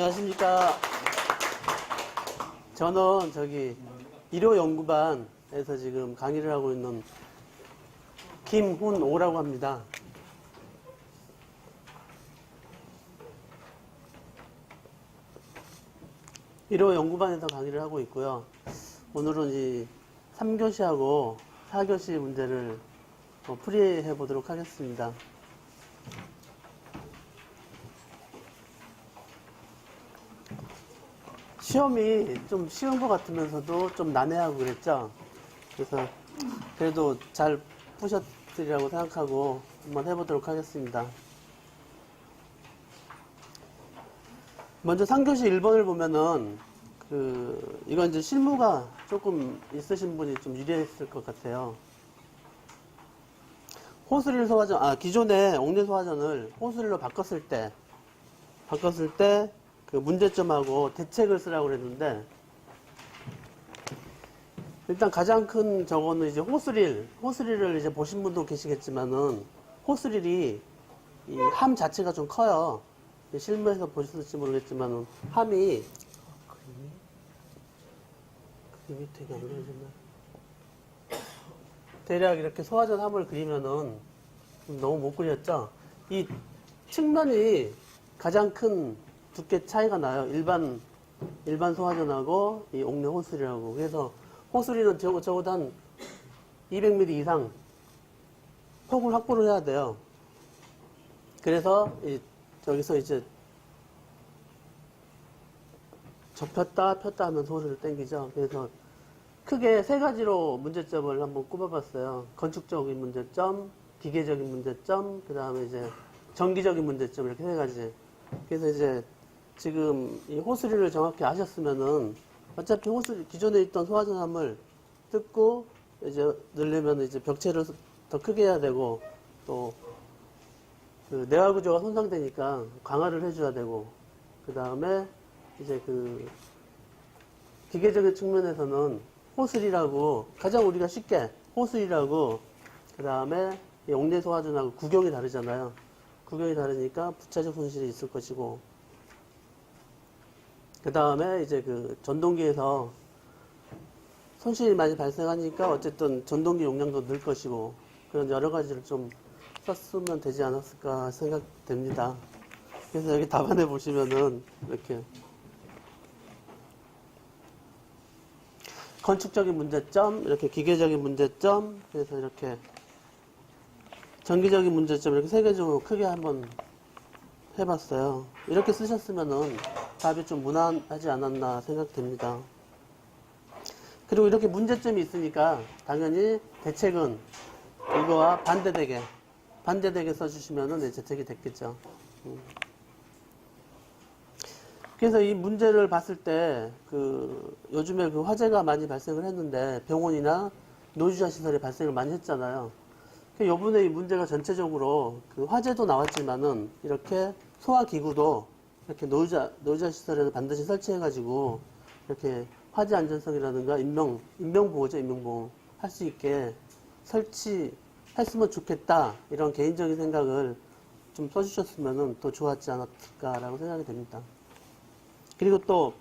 안녕하십니까. 저는 저기 1호 연구반에서 지금 강의를 하고 있는 김훈오라고 합니다. (1호) 연구반에서 강의를 하고 있고요. 오늘은 이 3교시하고 4교시 문제를 풀이해 보도록 하겠습니다. 시험이 좀 쉬운 것 같으면서도 좀 난해하고 그랬죠. 그래서 그래도 잘 푸셨으리라고 생각하고 한번 해보도록 하겠습니다. 먼저 3교시 1번을 보면은 이건 이제 실무가 조금 있으신 분이 좀 유리했을 것 같아요. 호스릴 소화전, 기존의 옥내 소화전을 호스릴로 바꿨을 때 그 문제점하고 대책을 쓰라고 그랬는데, 일단 가장 큰 저거는 이제 호스릴을 이제 보신 분도 계시겠지만은, 호스릴이 이 함 자체가 좀 커요. 실무에서 보셨을지 모르겠지만은, 함이, 그림이 되게 안 그려졌나? 대략 이렇게 소화전 함을 그리면은, 너무 못 그렸죠? 이 측면이 가장 큰 두께 차이가 나요. 일반 소화전하고 이 옥내 호스릴하고. 그래서 호스릴은 적어도 한 200mm 이상 폭을 확보를 해야 돼요. 그래서 저기서 이제 접혔다 폈다 하면서 호스를 당기죠. 그래서 크게 세 가지로 문제점을 한번 꼽아봤어요. 건축적인 문제점, 기계적인 문제점, 그 다음에 이제 전기적인 문제점, 이렇게 세 가지. 그래서 이제 지금 이 호스릴을 정확히 아셨으면은 어차피 기존에 있던 소화전함을 뜯고 이제 넣으려면 이제 벽체를 더 크게 해야 되고, 또 그 내화 구조가 손상되니까 강화를 해줘야 되고, 그 다음에 이제 그 기계적인 측면에서는 호스릴하고 가장 우리가 쉽게 호스릴하고, 그 다음에 이 옥내 소화전하고 구경이 다르잖아요. 구경이 다르니까 부차적 손실이 있을 것이고, 그 다음에 이제 그 전동기에서 손실이 많이 발생하니까 어쨌든 전동기 용량도 늘 것이고, 그런 여러 가지를 좀 썼으면 되지 않았을까 생각됩니다. 그래서 여기 답안에 보시면은 이렇게 건축적인 문제점, 이렇게 기계적인 문제점, 그래서 이렇게 전기적인 문제점, 이렇게 세 개적으로 크게 한번 해봤어요. 이렇게 쓰셨으면은 답이 좀 무난하지 않았나 생각됩니다. 그리고 이렇게 문제점이 있으니까 당연히 대책은 이거와 반대되게 써주시면은 네, 대책이 됐겠죠. 그래서 이 문제를 봤을 때 요즘에 그 화재가 많이 발생을 했는데 병원이나 노유자 시설에 발생을 많이 했잖아요. 요번에 이 문제가 전체적으로 그 화재도 나왔지만은 이렇게 소화기구도 이렇게 노유자 시설에는 반드시 설치해가지고 이렇게 화재 안전성이라든가 인명보호죠, 인명보호 할 수 있게 설치했으면 좋겠다, 이런 개인적인 생각을 좀 써주셨으면은 더 좋았지 않았을까라고 생각이 됩니다. 그리고 또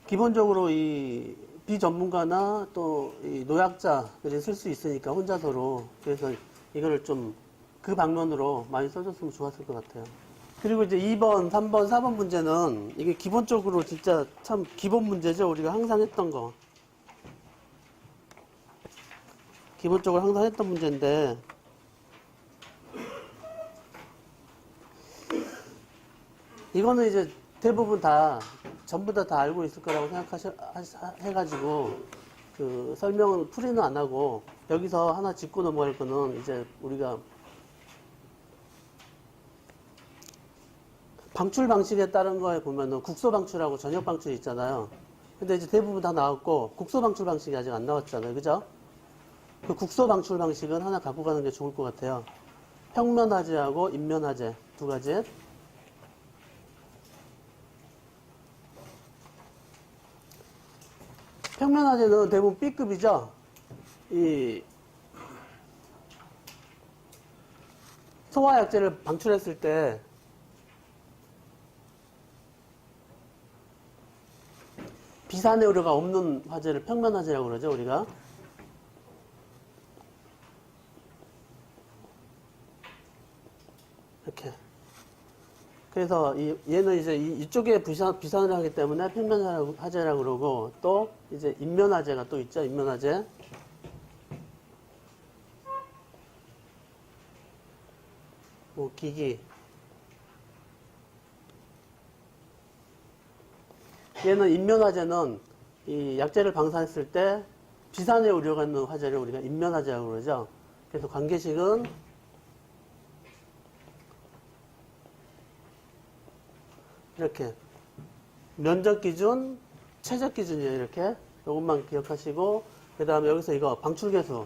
기본적으로 이 비전문가나 또 이 노약자들이 쓸 수 있으니까 혼자서로, 그래서 이거를 좀 그 방면으로 많이 써줬으면 좋았을 것 같아요. 그리고 이제 2번, 3번, 4번 문제는 이게 기본적으로 진짜 참 기본 문제죠. 우리가 항상 했던 거. 기본적으로 항상 했던 문제인데, 이거는 이제 대부분 전부 다 알고 있을 거라고 해가지고, 설명을 풀이는 안 하고, 여기서 하나 짚고 넘어갈 거는 이제 우리가 방출 방식에 따른 거에 보면은 국소 방출하고 전역 방출이 있잖아요. 근데 이제 대부분 다 나왔고, 국소 방출 방식이 아직 안 나왔잖아요. 그죠? 그 국소 방출 방식은 하나 갖고 가는 게 좋을 것 같아요. 평면 화재하고 인면 화재 두 가지. 평면 화재는 대부분 B급이죠. 이 소화약제를 방출했을 때 비산의 우려가 없는 화재를 평면 화재라고 그러죠, 우리가. 이렇게. 그래서 얘는 이제 이쪽에 비산을 하기 때문에 평면 화재라고 그러고, 또 이제 인면 화재가 또 있죠, 인면 화재. 뭐 기기. 얘는 인면 화재는 이 약재를 방사했을 때 비산의 우려가 있는 화재를 우리가 인면 화재라고 그러죠. 그래서 관계식은 이렇게 면적 기준, 최적 기준이에요. 이렇게 이것만 기억하시고, 그 다음에 여기서 이거 방출계수.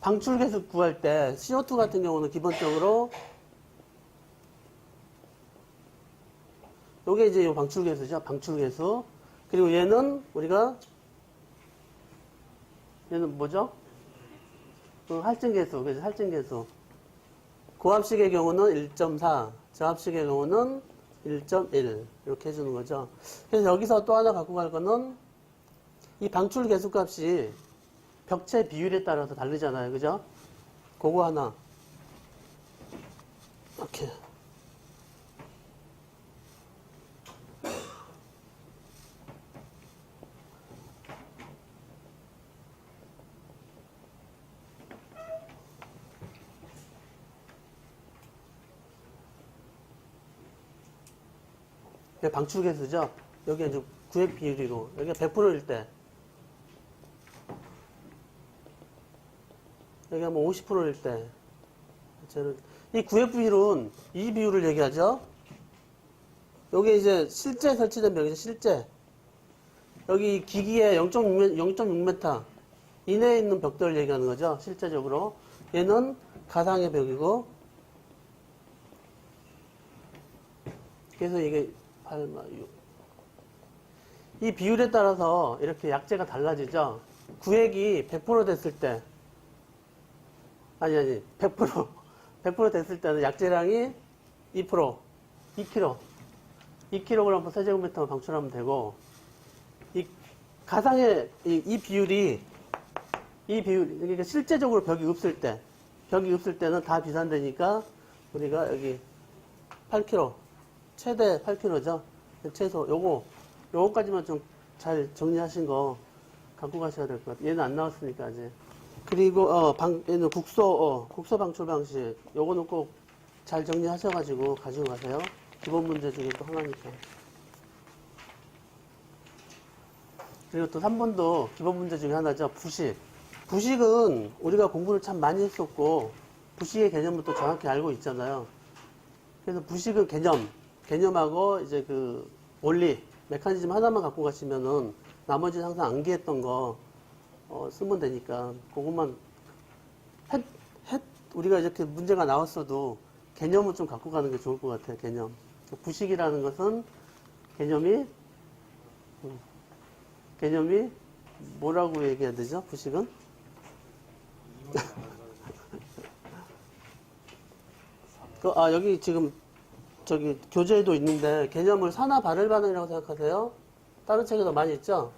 방출계수 구할 때 CO2 같은 경우는 기본적으로 요게 이제 요 방출계수죠. 방출계수. 그리고 얘는 우리가 얘는 뭐죠? 할증계수. 그래서 할증계수. 고압식의 경우는 1.4, 저압식의 경우는 1.1 이렇게 해주는 거죠. 그래서 여기서 또 하나 갖고 갈 거는 이 방출계수 값이 벽체 비율에 따라서 다르잖아요. 그죠? 그거 하나 이렇게 방출계수죠. 여기 이제 구획 비율이고, 여기가 100%일 때, 여기가 뭐 50%일 때, 이 구획 비율은 이 비율을 얘기하죠. 여기 이제 실제 설치된 벽이죠, 실제. 여기 기기에 0.6m 이내에 있는 벽들을 얘기하는 거죠, 실제적으로. 얘는 가상의 벽이고, 그래서 이게 8마 6. 이 비율에 따라서 이렇게 약재가 달라지죠. 구획이 100% 됐을 때, 아니, 100% 됐을 때는 약재량이 2%, 2kg, 2kg 세제곱미터만 방출하면 되고, 이 가상의 이 비율이, 그러니까 실제적으로 벽이 없을 때는 다 비산되니까 우리가 여기 8kg, 최대 8kg죠. 최소 요거까지만 좀 잘 정리하신 거 갖고 가셔야 될 것 같아요. 얘는 안 나왔으니까 아직. 그리고 얘는 국소 방출 방식. 요거는 꼭 잘 정리하셔가지고 가지고 가세요. 기본 문제 중에 또 하나니까. 그리고 또 3번도 기본 문제 중에 하나죠. 부식. 부식은 우리가 공부를 참 많이 했었고, 부식의 개념을 또 정확히 알고 있잖아요. 그래서 부식은 개념하고 이제 그 원리, 메커니즘 하나만 갖고 가시면은 나머지는 항상 암기했던 거 쓰면 되니까 그것만 우리가 이렇게 문제가 나왔어도 개념을 좀 갖고 가는 게 좋을 것 같아요. 개념. 부식이라는 것은 개념이 뭐라고 얘기해야 되죠? 부식은? 여기 지금 저기 교재에도 있는데 개념을 산화 발열 반응이라고 생각하세요? 다른 책에도 많이 있죠?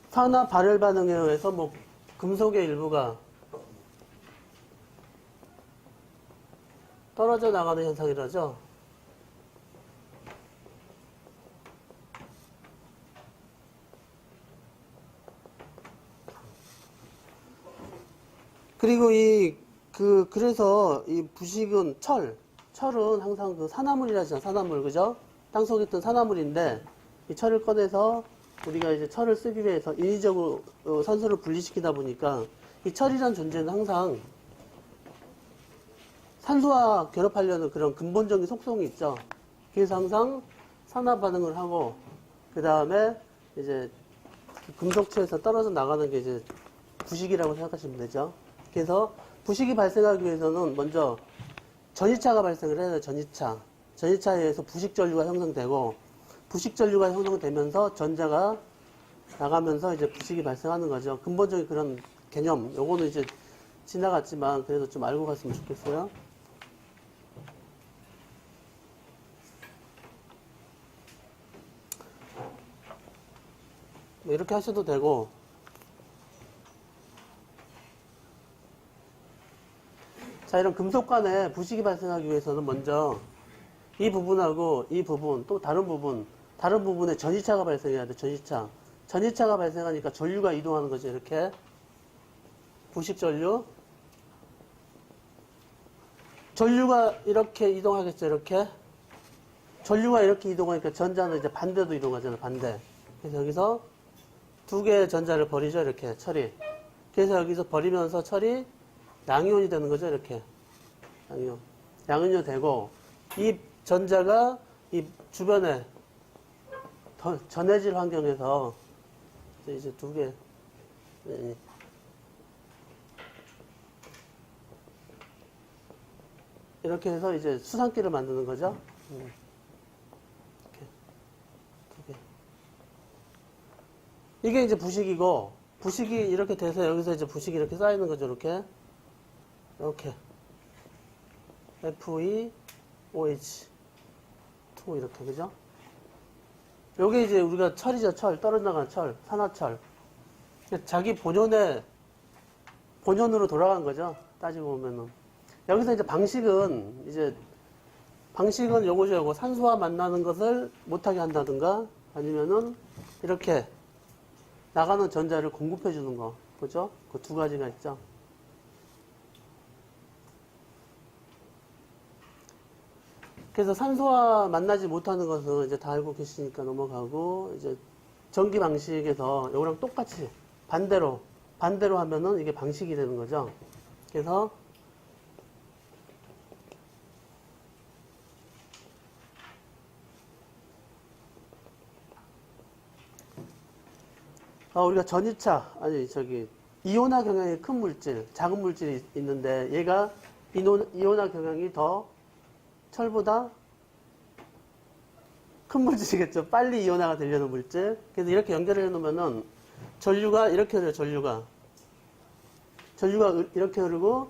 산화 발열 반응에 의해서 뭐 금속의 일부가 떨어져 나가는 현상이라죠. 그리고 그래서 이 부식은 철은 항상 그 산화물이라잖아, 산화물, 그죠? 땅 속에 있던 산화물인데, 이 철을 꺼내서 우리가 이제 철을 쓰기 위해서 인위적으로 산소를 분리시키다 보니까 이 철이란 존재는 항상 산소와 결합하려는 그런 근본적인 속성이 있죠. 그래서 항상 산화 반응을 하고, 그 다음에 이제 금속체에서 떨어져 나가는 게 이제 부식이라고 생각하시면 되죠. 그래서 부식이 발생하기 위해서는 먼저 전이차가 발생을 해야 돼요. 전이차에 의해서 부식전류가 형성되고, 부식전류가 형성되면서 전자가 나가면서 이제 부식이 발생하는 거죠. 근본적인 그런 개념, 요거는 이제 지나갔지만 그래도 좀 알고 갔으면 좋겠어요. 뭐 이렇게 하셔도 되고, 자, 이런 금속 간에 부식이 발생하기 위해서는 먼저 이 부분하고 이 부분, 또 다른 부분에 전이차가 발생해야 돼, 전이차. 전이차가 발생하니까 전류가 이동하는 거죠, 이렇게. 부식 전류. 전류가 이렇게 이동하겠죠, 이렇게. 전류가 이렇게 이동하니까 전자는 이제 반대도 이동하잖아요, 반대. 그래서 여기서 두 개의 전자를 버리죠, 이렇게, 철이. 그래서 여기서 버리면서 철이 양이온이 되는 거죠, 이렇게. 양이온. 양이온이 되고, 이 전자가 이 주변에 전해질 환경에서 이제 두 개, 이렇게 해서 이제 수산기를 만드는 거죠. 이렇게 두 개. 이게 이제 부식이고, 부식이 이렇게 돼서 여기서 이제 부식이 이렇게 쌓이는 거죠, 이렇게. 이렇게. FeOH2 이렇게, 그죠? 요게 이제 우리가 철이죠, 철. 떨어져나가는 철. 산화철. 자기 본연으로 돌아간 거죠. 따지고 보면은. 여기서 이제 방식은 요거죠, 요거. 산소와 만나는 것을 못하게 한다든가, 아니면은, 이렇게 나가는 전자를 공급해 주는 거. 그죠? 그 두 가지가 있죠. 그래서 산소와 만나지 못하는 것은 이제 다 알고 계시니까 넘어가고, 이제 전기 방식에서 요거랑 똑같이 반대로 하면은 이게 방식이 되는 거죠. 그래서 우리가 이온화 경향이 큰 물질, 작은 물질이 있는데 얘가 이온화 경향이 더 철보다 큰 물질이겠죠. 빨리 이온화가 되려는 물질. 그래서 이렇게 연결을 해놓으면은 전류가 이렇게 흐려요. 전류가 이렇게 흐르고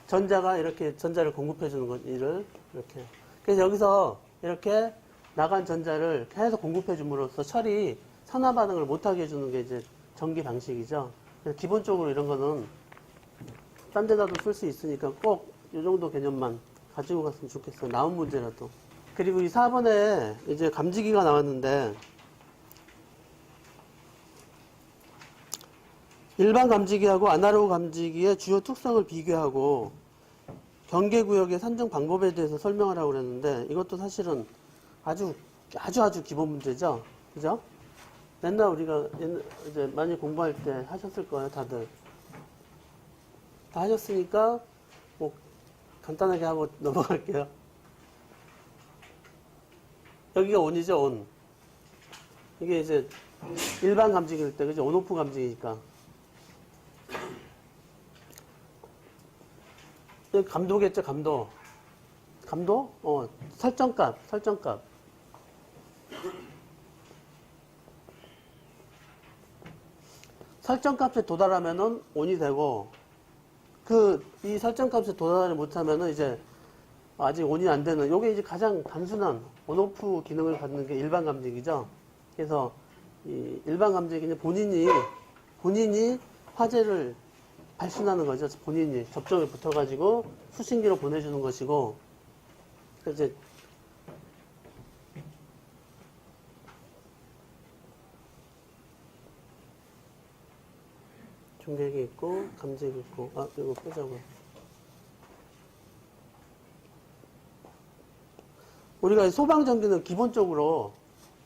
전자가 이렇게 전자를 공급해주는 거, 이렇게. 그래서 여기서 이렇게 나간 전자를 계속 공급해줌으로써 철이 산화 반응을 못하게 해주는 게 이제 전기 방식이죠. 그래서 기본적으로 이런 거는 딴 데다도 쓸 수 있으니까 꼭 이 정도 개념만 가지고 갔으면 좋겠어요. 나온 문제라도. 그리고 이 4번에 이제 감지기가 나왔는데, 일반 감지기하고 아날로그 감지기의 주요 특성을 비교하고 경계구역의 산정 방법에 대해서 설명하라고 그랬는데, 이것도 사실은 아주 기본 문제죠. 그죠? 맨날 우리가 이제 많이 공부할 때 하셨을 거예요, 다들. 다 하셨으니까, 뭐, 간단하게 하고 넘어갈게요. 여기가 온이죠, 온. 이게 이제 일반 감지기일 때, 그죠? 온오프 감지기니까. 여기 감도겠죠, 감도. 감도? 설정값. 설정값에 도달하면은 온이 되고, 이 설정값에 도달을 못하면은 이제 아직 온이 안 되는, 요게 이제 가장 단순한 온오프 기능을 갖는 게 일반 감지기죠. 그래서 이 일반 감지기는 본인이 화재를 발신하는 거죠. 본인이 접점에 붙어가지고 수신기로 보내주는 것이고, 이제 중계기 있고, 감지기 있고, 이거 빼자고요. 우리가 소방전기는 기본적으로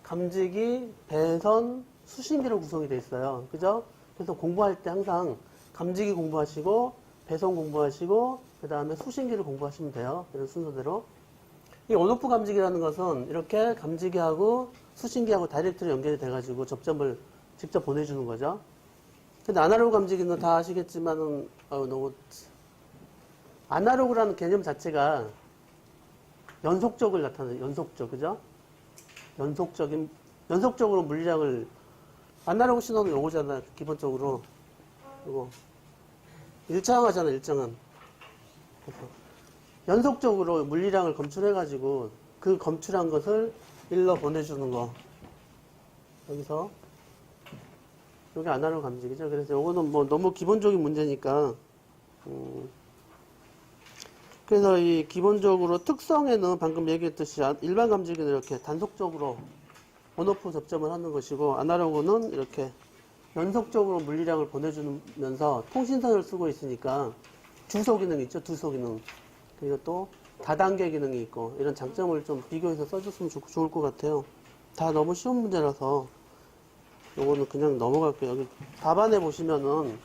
감지기, 배선, 수신기로 구성이 되어 있어요. 그죠? 그래서 공부할 때 항상 감지기 공부하시고, 배선 공부하시고, 그 다음에 수신기를 공부하시면 돼요. 이런 순서대로. 이 온오프 감지기라는 것은 이렇게 감지기하고 수신기하고 다이렉트로 연결이 돼가지고 접점을 직접 보내주는 거죠. 근데 아날로그 감지기는 다 아시겠지만은, 너무, 아날로그라는 개념 자체가 연속적을 나타내요. 연속적, 그죠? 연속적으로 물량을, 아날로그 신호는 요거잖아요. 기본적으로. 요거. 일정하잖아요, 일정은. 그래서 연속적으로 물리량을 검출해가지고 그 검출한 것을 일러 보내주는 거. 여기서 여기 아날로그 감지기죠. 그래서 요거는 뭐 너무 기본적인 문제니까 그래서 이 기본적으로 특성에는 방금 얘기했듯이 일반 감지기는 이렇게 단속적으로 온오프 접점을 하는 것이고 아날로그는 이렇게 연속적으로 물리량을 보내주면서 통신선을 쓰고 있으니까 주소 기능이 있죠. 두소 기능. 그리고 또 다단계 기능이 있고 이런 장점을 좀 비교해서 써줬으면 좋을 것 같아요. 다 너무 쉬운 문제라서 요거는 그냥 넘어갈게요. 여기 답안에 보시면은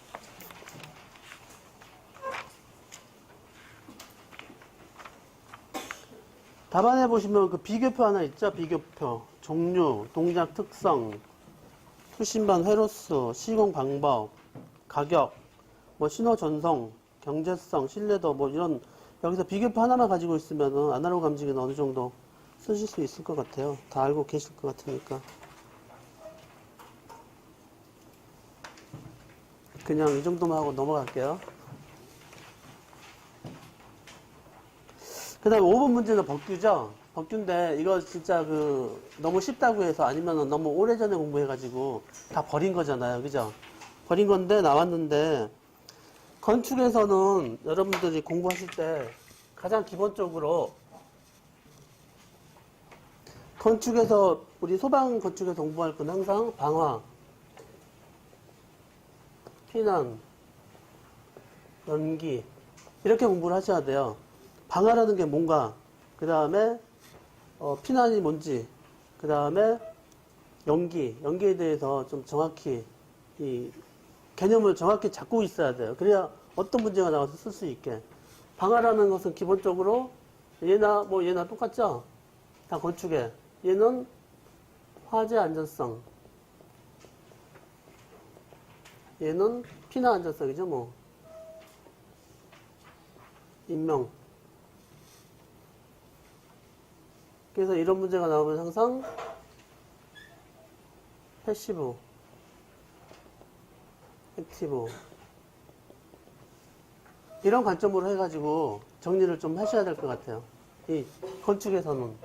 답안에 보시면 그 비교표 하나 있죠. 비교표. 종류, 동작 특성, 수신반 회로수, 시공 방법, 가격, 뭐 신호 전송, 경제성, 신뢰도 뭐 이런 여기서 비교표 하나만 가지고 있으면은 아날로그 감지기는 어느 정도 쓰실 수 있을 것 같아요. 다 알고 계실 것 같으니까. 그냥 이 정도만 하고 넘어갈게요. 그 다음에 5번 문제는 법규죠. 법규인데 이거 진짜 너무 쉽다고 해서 아니면 너무 오래전에 공부해가지고 다 버린 거잖아요. 그죠? 버린 건데 나왔는데 건축에서는 여러분들이 공부하실 때 가장 기본적으로 건축에서 우리 소방 건축에서 공부할 건 항상 방화, 피난, 연기 이렇게 공부를 하셔야 돼요. 방화라는 게 뭔가, 그 다음에 피난이 뭔지, 그 다음에 연기에 대해서 좀 정확히 이 개념을 정확히 잡고 있어야 돼요. 그래야 어떤 문제가 나와서 쓸 수 있게. 방화라는 것은 기본적으로 얘나 똑같죠? 다 건축에. 얘는 화재 안전성. 얘는 피난 안전성이죠, 뭐. 인명. 그래서 이런 문제가 나오면 항상 패시브, 액티브 이런 관점으로 해가지고 정리를 좀 하셔야 될 것 같아요. 이 건축에서는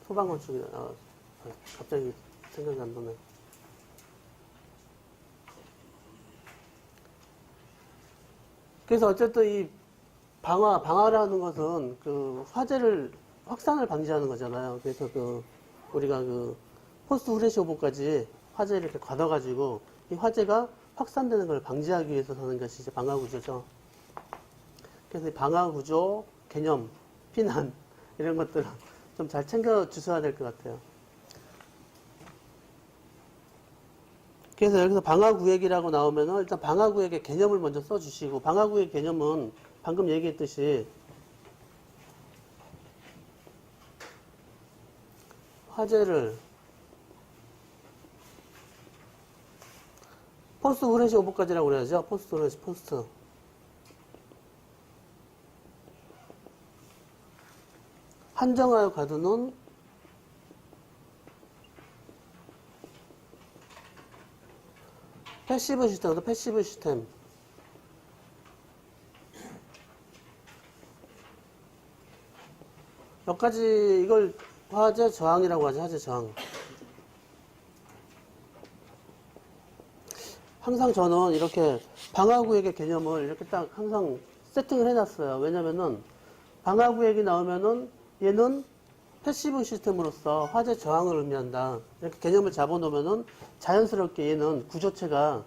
소방 건축이 갑자기 생각이 안 나네. 그래서 어쨌든 이 방화라는 것은 화재를 확산을 방지하는 거잖아요. 그래서 우리가 포스트 후레쉬 오보까지 화재를 이렇게 걷어가지고 이 화재가 확산되는 걸 방지하기 위해서 하는 것이 이제 방화구조죠. 그래서 이 방화구조 개념, 피난 이런 것들을 좀 잘 챙겨 주셔야 될 것 같아요. 그래서 여기서 방화구획이라고 나오면은 일단 방화구획의 개념을 먼저 써주시고 방화구획 개념은 방금 얘기했듯이 화재를 포스트 후레쉬 오버까지라고 그래야죠. 포스트 후레쉬 포스트. 한정하여 가두는 패시브 시스템, 패시브 시스템. 몇 가지 이걸 화재 저항이라고 하죠. 화재 저항. 항상 저는 이렇게 방화구획의 개념을 이렇게 딱 항상 세팅을 해놨어요. 왜냐면은 방화구획이 나오면은 얘는 패시브 시스템으로서 화재 저항을 의미한다. 이렇게 개념을 잡아놓으면은 자연스럽게 얘는 구조체가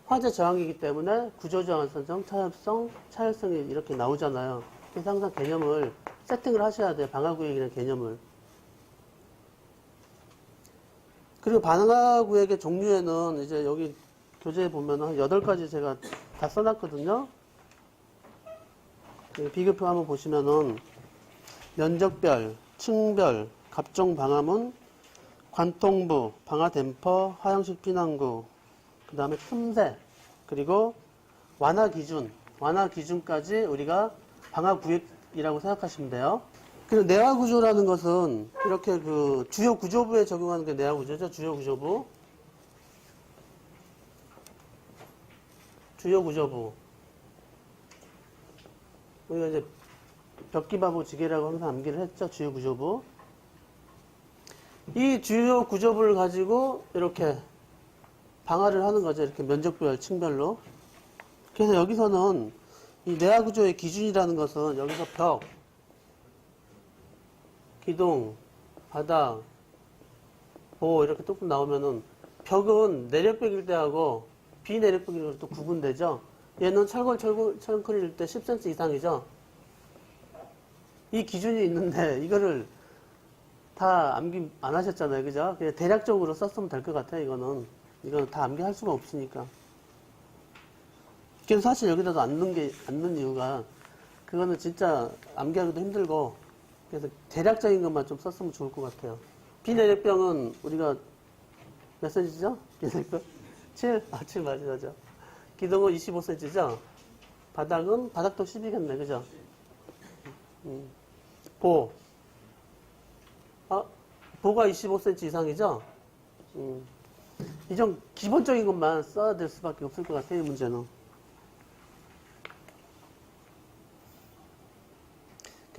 화재 저항이기 때문에 구조저항성, 차협성이 이렇게 나오잖아요. 그래서 항상 개념을 세팅을 하셔야 돼요. 방화구획이라는 개념을. 그리고 방화구획의 종류에는 이제 여기 교재에 보면은 한 8가지 제가 다 써놨거든요. 비교표 한번 보시면은 면적별, 층별, 갑종 방화문, 관통부, 방화댐퍼, 하향식 피난구, 그 다음에 틈새, 그리고 완화 기준까지 우리가 방화구획이라고 생각하시면 돼요. 그리고 내화구조라는 것은 이렇게 주요 구조부에 적용하는 게 내화구조죠. 주요 구조부. 우리가 이제 벽기바보 지게라고 항상 암기를 했죠. 주요 구조부. 이 주요 구조부를 가지고 이렇게 방화를 하는 거죠. 이렇게 면적별, 층별로. 그래서 여기서는 이 내화 구조의 기준이라는 것은 여기서 벽, 기둥, 바닥, 보 이렇게 뚝뚝 나오면은 벽은 내력벽일 때하고 비내력벽일 때 또 구분되죠. 얘는 철골일 때 10cm 이상이죠. 이 기준이 있는데 이거를 다 암기 안 하셨잖아요. 그죠? 그냥 대략적으로 썼으면 될 것 같아요. 이거는 다 암기할 수가 없으니까. 그래서 사실 여기다도 안 넣는 이유가 그거는 진짜 암기하기도 힘들고 그래서 대략적인 것만 좀 썼으면 좋을 것 같아요. 비내력병은 우리가 몇 cm죠? 비내력병? 7? 7 맞죠. 기둥은 25cm죠? 바닥도 10이겠네. 그죠? 보가 25cm 이상이죠? 이 좀 기본적인 것만 써야 될 수밖에 없을 것 같아요, 이 문제는.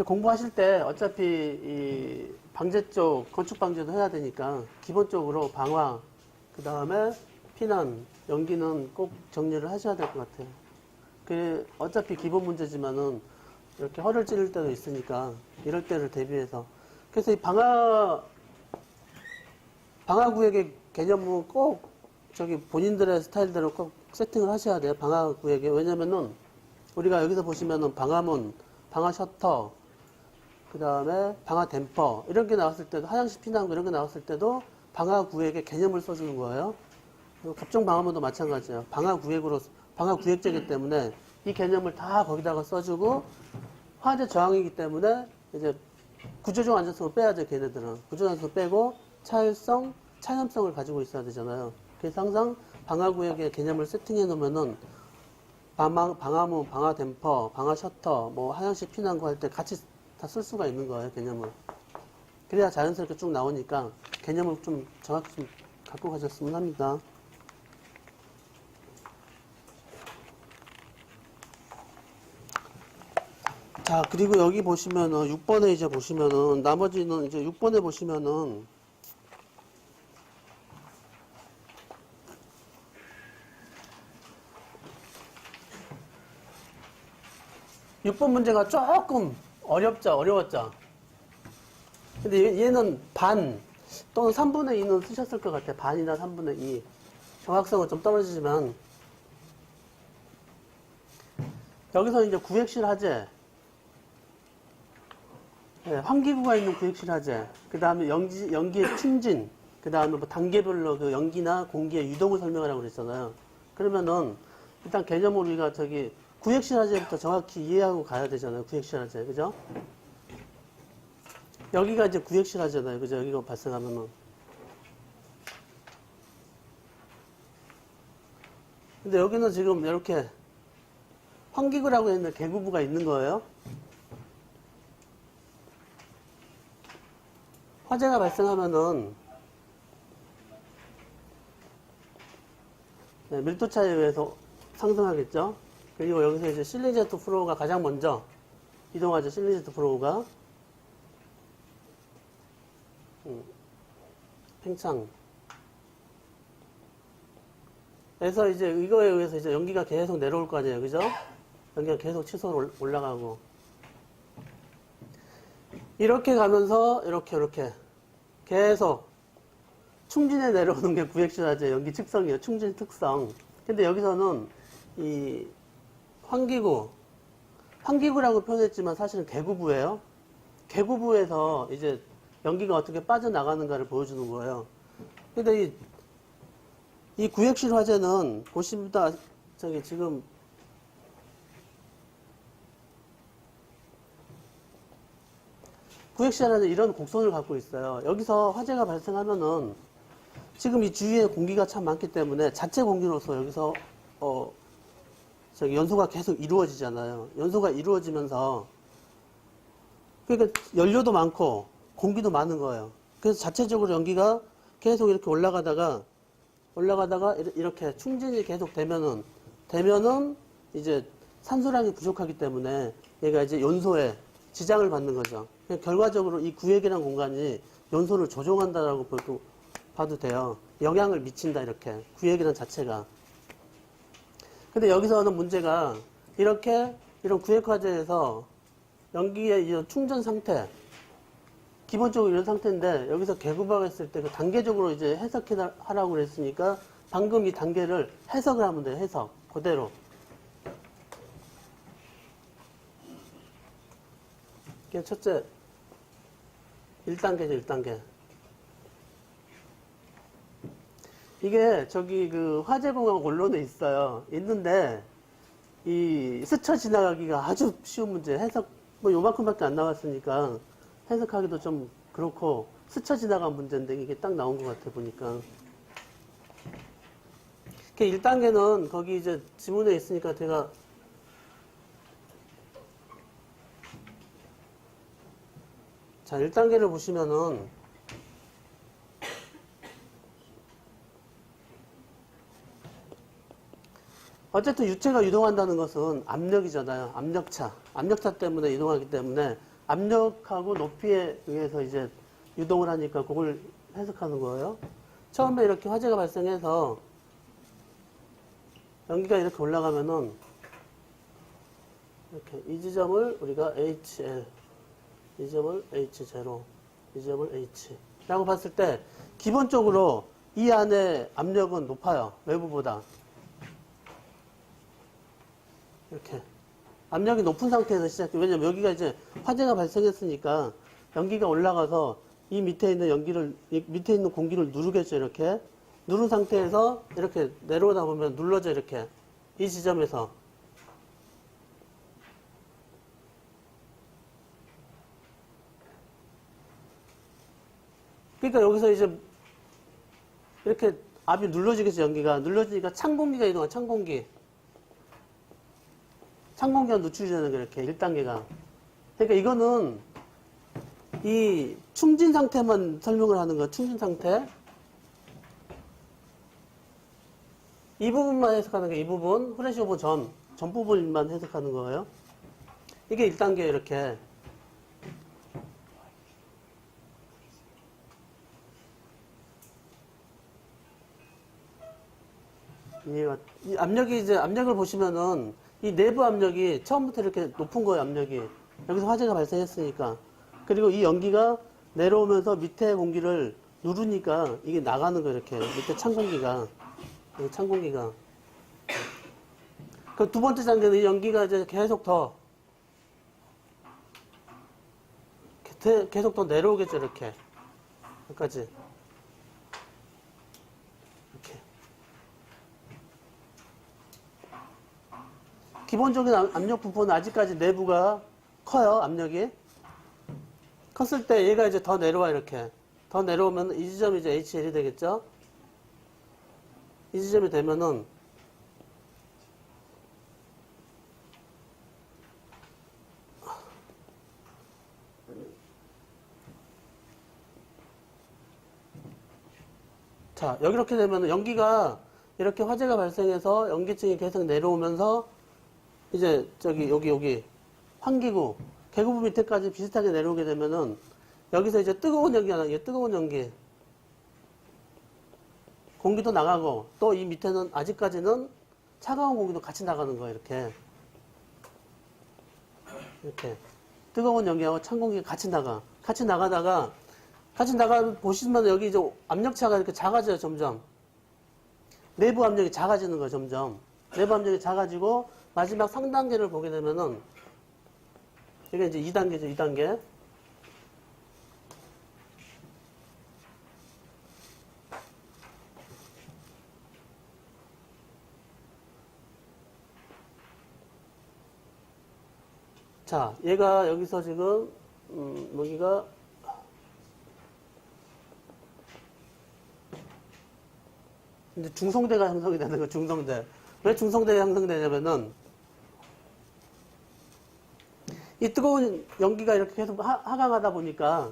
공부하실 때 어차피 이 방제 쪽, 건축 방제도 해야 되니까 기본적으로 방화, 그 다음에 피난, 연기는 꼭 정리를 하셔야 될 것 같아요. 어차피 기본 문제지만은 이렇게 허를 찌를 때도 있으니까 이럴 때를 대비해서. 그래서 이 방화 구역의 개념은 꼭 저기 본인들의 스타일대로 꼭 세팅을 하셔야 돼요. 방화 구역에. 왜냐면은 우리가 여기서 보시면은 방화문, 방화 셔터, 그 다음에 방화 댐퍼 이런 게 나왔을 때도 하향식 피난구 이런 게 나왔을 때도 방화 구역의 개념을 써주는 거예요. 그리고 갑종 방화문도 마찬가지예요. 방화 구역제이기 때문에 이 개념을 다 거기다가 써주고 화재 저항이기 때문에 이제 구조적 안전성을 빼야죠. 걔네들은 구조적 안전성 빼고 차율성, 차염성을 가지고 있어야 되잖아요. 그래서 항상 방화 구역의 개념을 세팅해 놓으면은 방화문, 방화 댐퍼, 방화 셔터, 뭐 하향식 피난구 할 때 같이 다 쓸 수가 있는 거예요. 개념을. 그래야 자연스럽게 쭉 나오니까 개념을 좀 정확히 좀 갖고 가셨으면 합니다. 자, 그리고 여기 보시면은 6번에 이제 보시면은 나머지는 이제 6번에 보시면은 6번 문제가 조금 어려웠죠. 근데 얘는 반 또는 3분의 2는 쓰셨을 것 같아요. 반이나 3분의 2. 정확성은 좀 떨어지지만 여기서 이제 구획실 화재, 네, 환기구가 있는 구획실 화재, 그 다음에 연기의 충진, 그 다음에 뭐 단계별로 그 연기나 공기의 유동을 설명하라고 그랬잖아요. 그러면은 일단 개념을 우리가 구획실 화재부터 정확히 이해하고 가야 되잖아요. 구획실 화재, 그죠? 여기가 이제 구획실 화재잖아요. 그죠? 여기가 발생하면은. 근데 여기는 지금 이렇게 환기구라고 있는 개구부가 있는 거예요. 화재가 발생하면은 네, 밀도 차이에 의해서 상승하겠죠. 그리고 여기서 이제 실리제트 플로우가 가장 먼저 이동하죠. 실리제트 플로우가 팽창. 그래서 이제 이거에 의해서 이제 연기가 계속 내려올 거 아니에요. 그죠? 연기가 계속 치솟아 올라가고. 이렇게 가면서 이렇게 계속 충진에 내려오는 게 구획실 화재 연기 특성이에요. 충진 특성. 근데 여기서는 이 환기구라고 표현했지만 사실은 개구부예요. 개구부에서 이제 연기가 어떻게 빠져나가는가를 보여주는 거예요. 근데 이 구획실 화재는 보십니다. 지금 구획실 화재는 이런 곡선을 갖고 있어요. 여기서 화재가 발생하면은 지금 이 주위에 공기가 참 많기 때문에 자체 공기로서 여기서 연소가 계속 이루어지잖아요. 연소가 이루어지면서 그러니까 연료도 많고 공기도 많은 거예요. 그래서 자체적으로 연기가 계속 이렇게 올라가다가 이렇게 충진이 계속 되면은 이제 산소량이 부족하기 때문에 얘가 이제 연소에 지장을 받는 거죠. 결과적으로 이 구획이라는 공간이 연소를 조종한다라고 봐도 돼요. 영향을 미친다 이렇게 구획이라는 자체가. 근데 여기서는 문제가 이렇게 이런 구획 과제에서 연기의 이런 충전 상태 기본적으로 이런 상태인데 여기서 계급화했을 때 그 단계적으로 이제 해석하라고 그랬으니까 방금 이 단계를 해석을 하면 돼요. 해석 그대로. 첫째 1단계죠. 1단계. 이게 저기 그 화재공학 원론에 있어요. 있는데 이 스쳐 지나가기가 아주 쉬운 문제. 해석 뭐 요만큼밖에 안 나왔으니까 해석하기도 좀 그렇고 스쳐 지나간 문제인데 이게 딱 나온 것 같아 보니까. 1단계는 거기 이제 지문에 있으니까 제가 자 1단계를 보시면은 어쨌든 유체가 이동한다는 것은 압력이잖아요. 압력차 때문에 이동하기 때문에 압력하고 높이에 의해서 이제 유동을 하니까 그걸 해석하는 거예요. 처음에 이렇게 화재가 발생해서 연기가 이렇게 올라가면은 이렇게 이 지점을 우리가 HL, 이 점을 H0, 이 점을 H 라고 봤을 때 기본적으로 이 안에 압력은 높아요. 외부보다. 이렇게 압력이 높은 상태에서 시작해요. 왜냐면 여기가 이제 화재가 발생했으니까 연기가 올라가서 이 밑에 있는 밑에 있는 공기를 누르겠죠. 이렇게 누른 상태에서 이렇게 내려오다 보면 눌러져. 이렇게 이 지점에서 그러니까 여기서 이제 이렇게 압이 눌러지겠죠. 연기가 눌러지니까 찬 공기가 이동한 찬 공기가 노출되는 게 이렇게 1단계가. 그러니까 이거는 이 충진 상태만 설명을 하는 거야. 충진 상태. 이 부분만 해석하는 게 이 부분, 후레시오버 전 부분만 해석하는 거예요. 이게 1단계 이렇게. 이 압력이 이제 압력을 보시면은 이 내부 압력이 처음부터 이렇게 높은 거예요. 압력이 여기서 화재가 발생했으니까. 그리고 이 연기가 내려오면서 밑에 공기를 누르니까 이게 나가는 거예요. 이렇게 밑에 찬 공기가. 그 두 번째 단계는 이 연기가 이제 계속 더 내려오겠죠. 이렇게 여기까지. 이렇게. 기본적인 압력 부분은 아직까지 내부가 커요. 압력이. 컸을 때 얘가 이제 더 내려와. 이렇게. 더 내려오면 이 지점이 이제 HL이 되겠죠. 이 지점이 되면은 자, 여기 이렇게 되면 연기가 이렇게 화재가 발생해서 연기층이 계속 내려오면서 이제 저기 여기 환기구 계구부 밑에까지 비슷하게 내려오게 되면은 여기서 이제 뜨거운 연기가 나요. 뜨거운 연기. 공기도 나가고 또 이 밑에는 아직까지는 차가운 공기도 같이 나가는 거예요. 이렇게 뜨거운 연기하고 찬 공기가 같이 나가다가 보시면 여기 이제 압력차가 이렇게 작아져요. 점점 내부 압력이 작아지는 거예요. 점점 내부 압력이 작아지고 마지막 상단계를 보게 되면은 이게 이제 2단계죠. 2단계. 자, 얘가 여기서 지금 여기가 이제 중성대가 형성이 되는 거예요. 중성대. 왜 중성대가 형성되냐면은 이 뜨거운 연기가 이렇게 계속 하강하다 보니까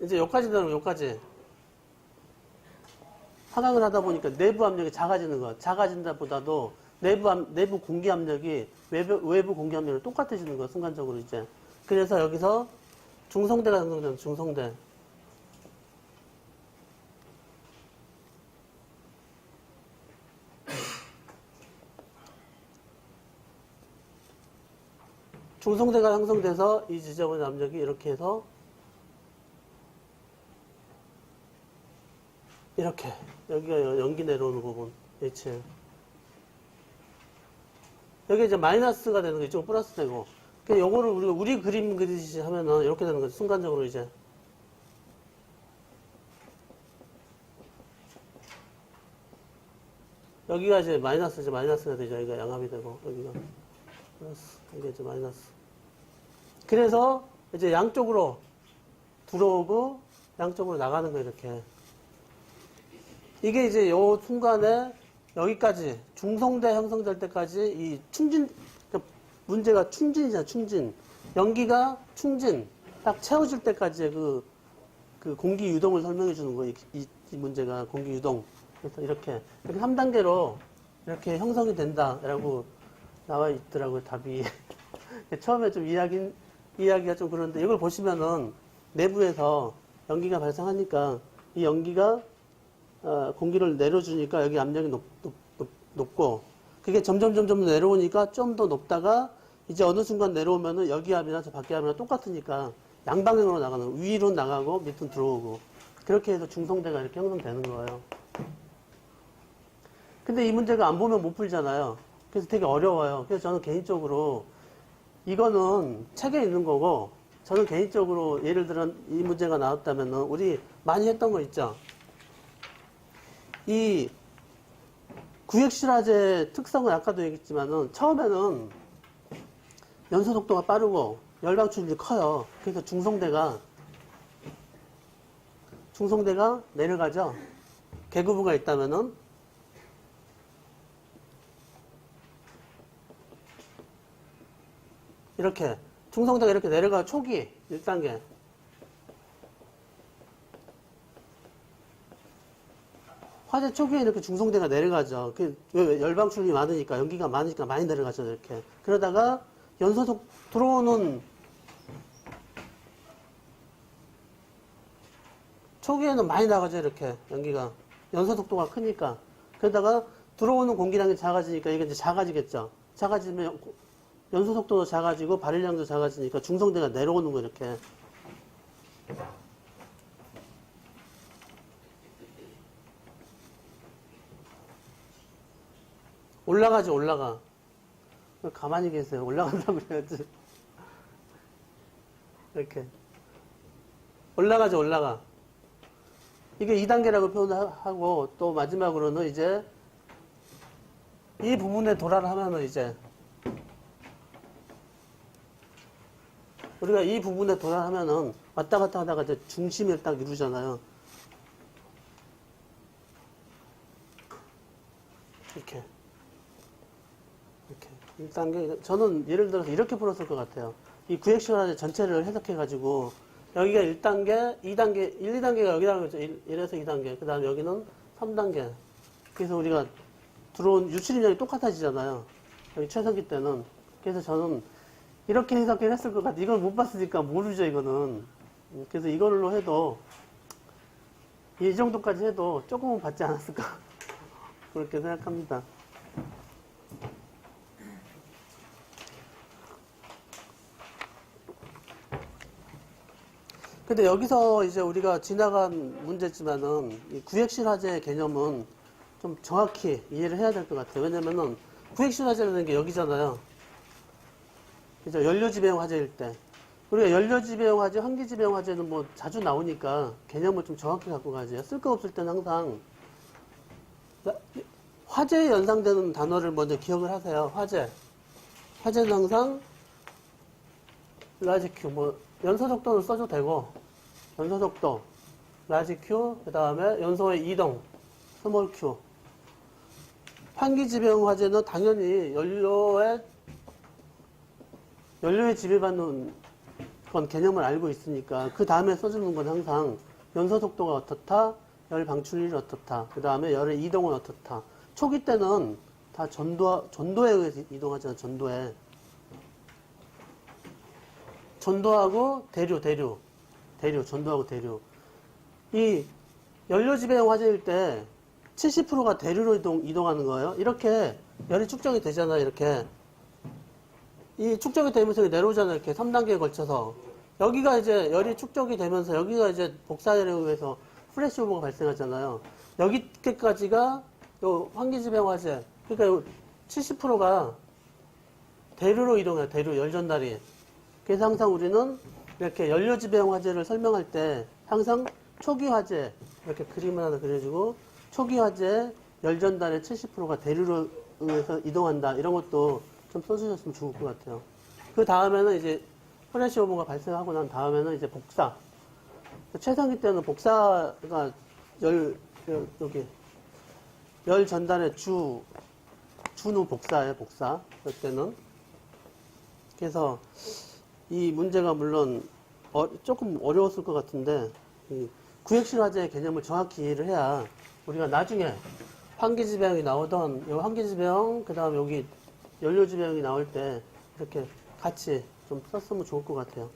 이제 여기까지 되는 거 여기까지 하강을 하다 보니까 내부 압력이 작아지는 거. 작아진다 보다도 내부 공기 압력이 외부 공기 압력이 똑같아지는 거. 순간적으로 이제 그래서 여기서 중성대가 형성되는 중성대. 중성대가 형성돼서 이 지점의 압력이 이렇게 해서 이렇게 여기가 연기 내려오는 부분 H 여기 이제 마이너스가 되는 거 이쪽 플러스 되고 그냥 요거를 우리가 우리 그림 그리듯이 하면은 이렇게 되는 거죠. 순간적으로 이제 여기가 이제 마이너스가 되죠. 여기가 양압이 되고 여기가 플러스 이게 이제 마이너스. 그래서 이제 양쪽으로 들어오고 양쪽으로 나가는 거 이렇게. 이게 이제 요 순간에 여기까지 중성대 형성될 때까지 이 충진 그러니까 문제가 충진이잖아. 충진 연기가 충진 딱 채워질 때까지의 그 공기 유동을 설명해 주는 거예요. 이 문제가 공기 유동. 그래서 이렇게 3단계로 이렇게 형성이 된다라고 나와 있더라고요. 답이. 처음에 좀 이야기가 좀 그런데 이걸 보시면은 내부에서 연기가 발생하니까 이 연기가 공기를 내려주니까 여기 압력이 높고 그게 점점 내려오니까 좀 더 높다가 이제 어느 순간 내려오면은 여기 압이나 저 밖에 압이나 똑같으니까 양방향으로 나가는 위로 나가고 밑으로 들어오고 그렇게 해서 중성대가 이렇게 형성되는 거예요. 근데 이 문제가 안 보면 못 풀잖아요. 그래서 되게 어려워요. 그래서 저는 개인적으로 이거는 책에 있는 거고 저는 개인적으로 예를 들어 이 문제가 나왔다면은 우리 많이 했던 거 있죠. 이 구획실화제 특성은 아까도 얘기했지만은 처음에는 연소 속도가 빠르고 열방출이 커요. 그래서 중성대가 내려가죠. 계급부가 있다면은 이렇게 중성대가 이렇게 내려가 초기 1단계 화재 초기에 이렇게 중성대가 내려가죠. 열방출이 많으니까 연기가 많으니까 많이 내려가죠. 이렇게 그러다가 연소속 들어오는 초기에는 많이 나가죠. 이렇게 연기가 연소속도가 크니까 그러다가 들어오는 공기량이 작아지니까 이게 이제 작아지겠죠. 작아지면 연소속도도 작아지고 발열량도 작아지니까 중성대가 내려오는 거 이렇게. 올라가지 올라가. 가만히 계세요. 올라간다고 그래야지. 이렇게. 올라가지 올라가. 이게 2단계라고 표현하고 또 마지막으로는 이제 이 부분에 도달을 하면은 이제 우리가 이 부분에 도달하면은 왔다 갔다 하다가 이제 중심을 딱 이루잖아요. 이렇게. 1단계. 저는 예를 들어서 이렇게 풀었을 것 같아요. 이 구획시간의 전체를 해석해가지고 여기가 1단계, 2단계, 1, 2단계가 여기라고 했죠. 1에서 2단계. 그 다음에 여기는 3단계. 그래서 우리가 들어온 유출입량이 똑같아지잖아요. 여기 최선기 때는. 그래서 저는 이렇게 해석을 했을 것 같아요. 이걸 못 봤으니까 모르죠, 이거는. 그래서 이걸로 해도 이 정도까지 해도 조금은 받지 않았을까. 그렇게 생각합니다. 근데 여기서 이제 우리가 지나간 문제지만은 이 구획실화제 개념은 좀 정확히 이해를 해야 될 것 같아요. 왜냐면은 구획실화제라는 게 여기잖아요. 그죠? 연료지배형 화재일 때. 우리가 연료지배형 화재, 환기지배형 화재는 뭐 자주 나오니까 개념을 좀 정확히 갖고 가죠. 쓸 거 없을 때는 항상 화재에 연상되는 단어를 먼저 기억을 하세요. 화재는 항상 라지 Q, 뭐 연소속도는 써도 되고 연소속도 라지 Q, 그 다음에 연소의 이동 스몰 Q. 환기지배형 화재는 당연히 연료에 지배받는 건 개념을 알고 있으니까 그 다음에 써주는 건 항상 연소속도가 어떻다, 열 방출률이 어떻다, 그 다음에 열의 이동은 어떻다. 초기 때는 다 전도에 의해서 이동하잖아요. 전도에. 전도하고 대류, 전도하고 대류. 이 연료지배형 화재일 때 70%가 대류로 이동하는 거예요. 이렇게 열이 축적이 되잖아요. 이렇게. 이 축적이 되면서 내려오잖아요. 이렇게 3단계에 걸쳐서. 여기가 이제 열이 축적이 되면서 여기가 이제 복사열에 의해서 플래시 오버가 발생하잖아요. 여기까지가 요 환기지배형 화재. 그러니까 70%가 대류로 이동해요. 대류, 열 전달이. 그래서 항상 우리는 이렇게 연료지배형 화재를 설명할 때 항상 초기 화재 이렇게 그림을 하나 그려주고 초기 화재 열 전달의 70%가 대류로 의해서 이동한다. 이런 것도 좀 써주셨으면 좋을 것 같아요. 그 다음에는 이제 플래시 오버가 발생하고 난 다음에는 이제 복사. 최상위 때는 복사가 여기 열 전달의 주는 복사예요. 복사. 그때는. 그래서 이 문제가 물론 조금 어려웠을 것 같은데 이 구획실 화재의 개념을 정확히 이해를 해야 우리가 나중에 환기지배형이 나오던 이 환기지배형 그 다음 여기 연료지배형이 나올 때 이렇게 같이 좀 썼으면 좋을 것 같아요.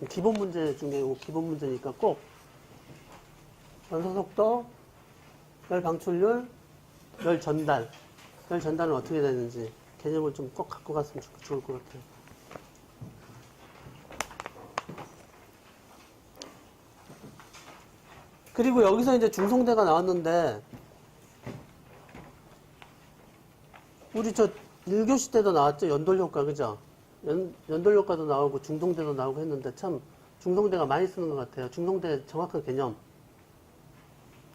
기본 문제 중에 기본 문제니까 꼭 연소속도, 열 방출률, 열 전달은 어떻게 되는지 개념을 좀 꼭 갖고 갔으면 좋을 것 같아요. 그리고 여기서 이제 중성대가 나왔는데 우리 저 1교시 때도 나왔죠. 연돌효과, 그죠? 연돌효과도 나오고 중성대도 나오고 했는데 참 중성대가 많이 쓰는 것 같아요. 중성대 정확한 개념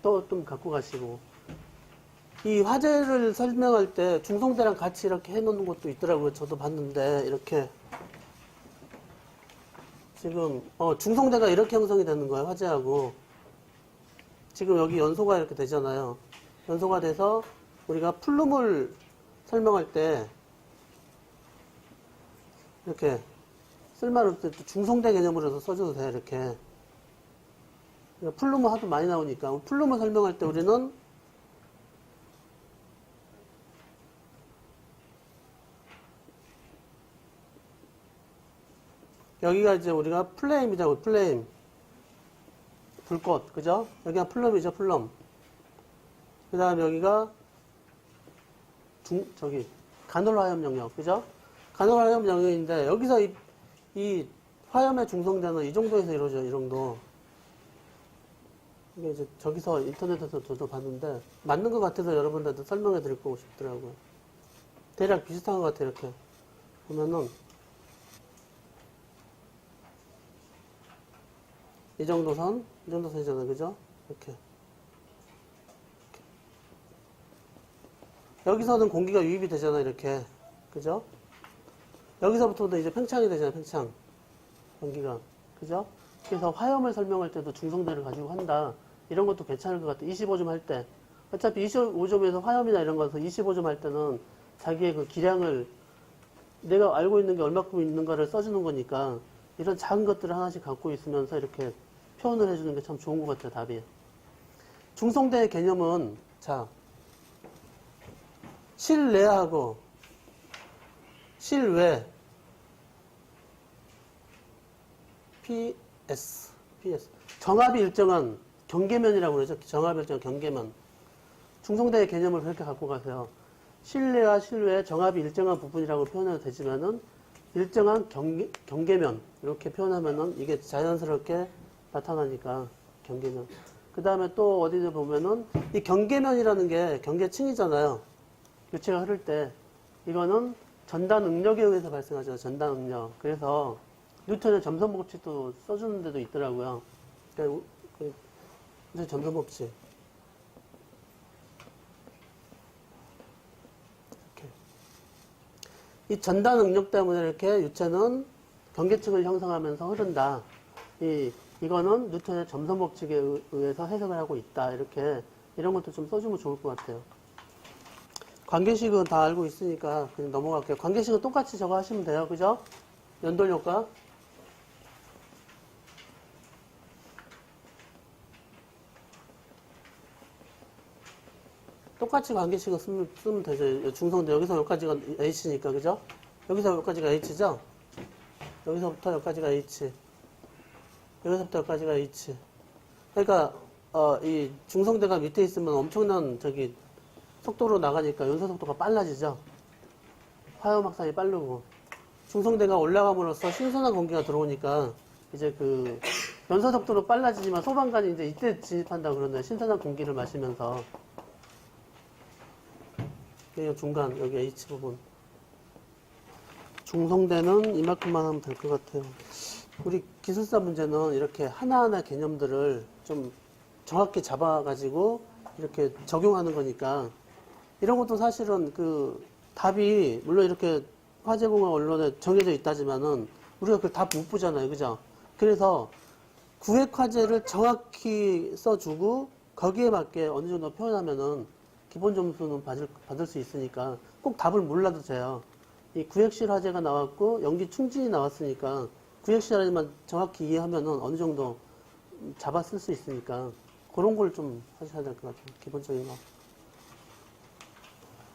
또 좀 갖고 가시고 이 화재를 설명할 때 중성대랑 같이 이렇게 해놓는 것도 있더라고요. 저도 봤는데 이렇게 지금 중성대가 이렇게 형성이 되는 거예요. 화재하고 지금 여기 연소가 이렇게 되잖아요. 연소가 돼서 우리가 플룸을 설명할 때 이렇게 쓸말없을 때 중성대 개념으로 해서 써줘도 돼요. 이렇게 플룸을 하도 많이 나오니까 플룸을 설명할 때 우리는 여기가 이제 우리가 플레임이라고 플레임 불꽃, 그죠? 여기가 플럼이죠, 플럼. 그 다음에 여기가 간헐 화염 영역, 그죠? 간헐 화염 영역인데, 여기서 이 화염의 중성대는 이 정도에서 이루어져요, 이 정도. 이게 이제 저기서 인터넷에서 저도 봤는데, 맞는 것 같아서 여러분들한테 설명해 드릴 거고 싶더라고요. 대략 비슷한 것 같아요, 이렇게. 보면은, 이 정도 선이잖아요. 그죠? 이렇게. 여기서는 공기가 유입이 되잖아요. 이렇게. 그죠? 여기서부터도 이제 팽창이 되잖아요. 팽창. 공기가. 그죠? 그래서 화염을 설명할 때도 중성대를 가지고 한다. 이런 것도 괜찮을 것 같아요. 25점 할 때. 어차피 25점에서 화염이나 이런 거에서 25점 할 때는 자기의 그 기량을 내가 알고 있는 게 얼마큼 있는가를 써주는 거니까 이런 작은 것들을 하나씩 갖고 있으면서 이렇게 표현을 해주는 게 참 좋은 것 같아요, 답이. 중성대의 개념은, 자, 실내하고 실외, PS. 정압이 일정한 경계면이라고 그러죠. 정압이 일정한 경계면. 중성대의 개념을 그렇게 갖고 가세요. 실내와 실외 정압이 일정한 부분이라고 표현해도 되지만은 일정한 경계면 이렇게 표현하면은 이게 자연스럽게 나타나니까 경계면. 그 다음에 또 어디를 보면은 이 경계면이라는 게 경계층이잖아요. 유체가 흐를 때 이거는 전단 응력에 의해서 발생하잖아요. 전단 응력. 그래서 뉴턴의 점선 법칙도 써주는 데도 있더라고요. 그러니까 점선 법칙. 이 전단 응력 때문에 이렇게 유체는 경계층을 형성하면서 흐른다. 이거는 뉴턴의 점선 법칙에 의해서 해석을 하고 있다. 이런 것도 좀 써주면 좋을 것 같아요. 관계식은 다 알고 있으니까 그냥 넘어갈게요. 관계식은 똑같이 저거 하시면 돼요. 그죠? 연돌효과. 똑같이 관계식을 쓰면 되죠. 중성대 여기서 여기까지가 H니까, 그죠? 여기서 여기까지가 H죠? 여기서부터 여기까지가 H. 여기서부터 여기까지가 H. 그러니까, 이 중성대가 밑에 있으면 엄청난 속도로 나가니까 연소 속도가 빨라지죠. 화염 확산이 빠르고. 중성대가 올라감으로써 신선한 공기가 들어오니까 이제 연소 속도로 빨라지지만 소방관이 이제 이때 진입한다고 그러는데 신선한 공기를 마시면서 여기 중간 여기 H 부분 중성대는 이만큼만 하면 될 것 같아요. 우리 기술사 문제는 이렇게 하나하나 개념들을 좀 정확히 잡아가지고 이렇게 적용하는 거니까 이런 것도 사실은 답이 물론 이렇게 화재공학 언론에 정해져 있다지만은 우리가 그걸 다 못 보잖아요. 그죠? 그래서 구획 화재를 정확히 써주고 거기에 맞게 어느 정도 표현하면은 기본 점수는 받을 수 있으니까 꼭 답을 몰라도 돼요. 이 구획실 화재가 나왔고 연기 충진이 나왔으니까 구획실 화재만 정확히 이해하면은 어느 정도 잡아 쓸 수 있으니까 그런 걸 좀 하셔야 될 것 같아요. 기본적인 거.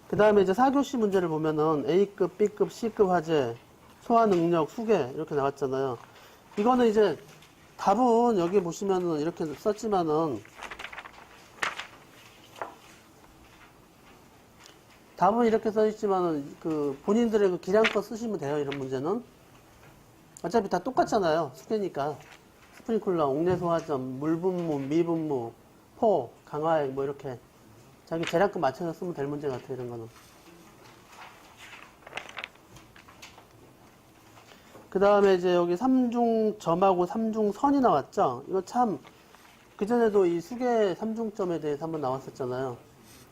그 다음에 이제 4교시 문제를 보면은 A급, B급, C급 화재, 소화 능력, 수계 이렇게 나왔잖아요. 이거는 이제 답은 여기 보시면은 이렇게 썼지만은 답은 이렇게 써있지만은 본인들의 기량껏 쓰시면 돼요. 이런 문제는 어차피 다 똑같잖아요. 수계니까 스프링클러, 옥내소화점, 물분무, 미분무, 포, 강화액 뭐 이렇게 자기 재량껏 맞춰서 쓰면 될 문제 같아요. 이런 거는. 그 다음에 이제 여기 삼중점하고 삼중선이 나왔죠. 이거 참 그전에도 이 수계 삼중점에 대해서 한번 나왔었잖아요.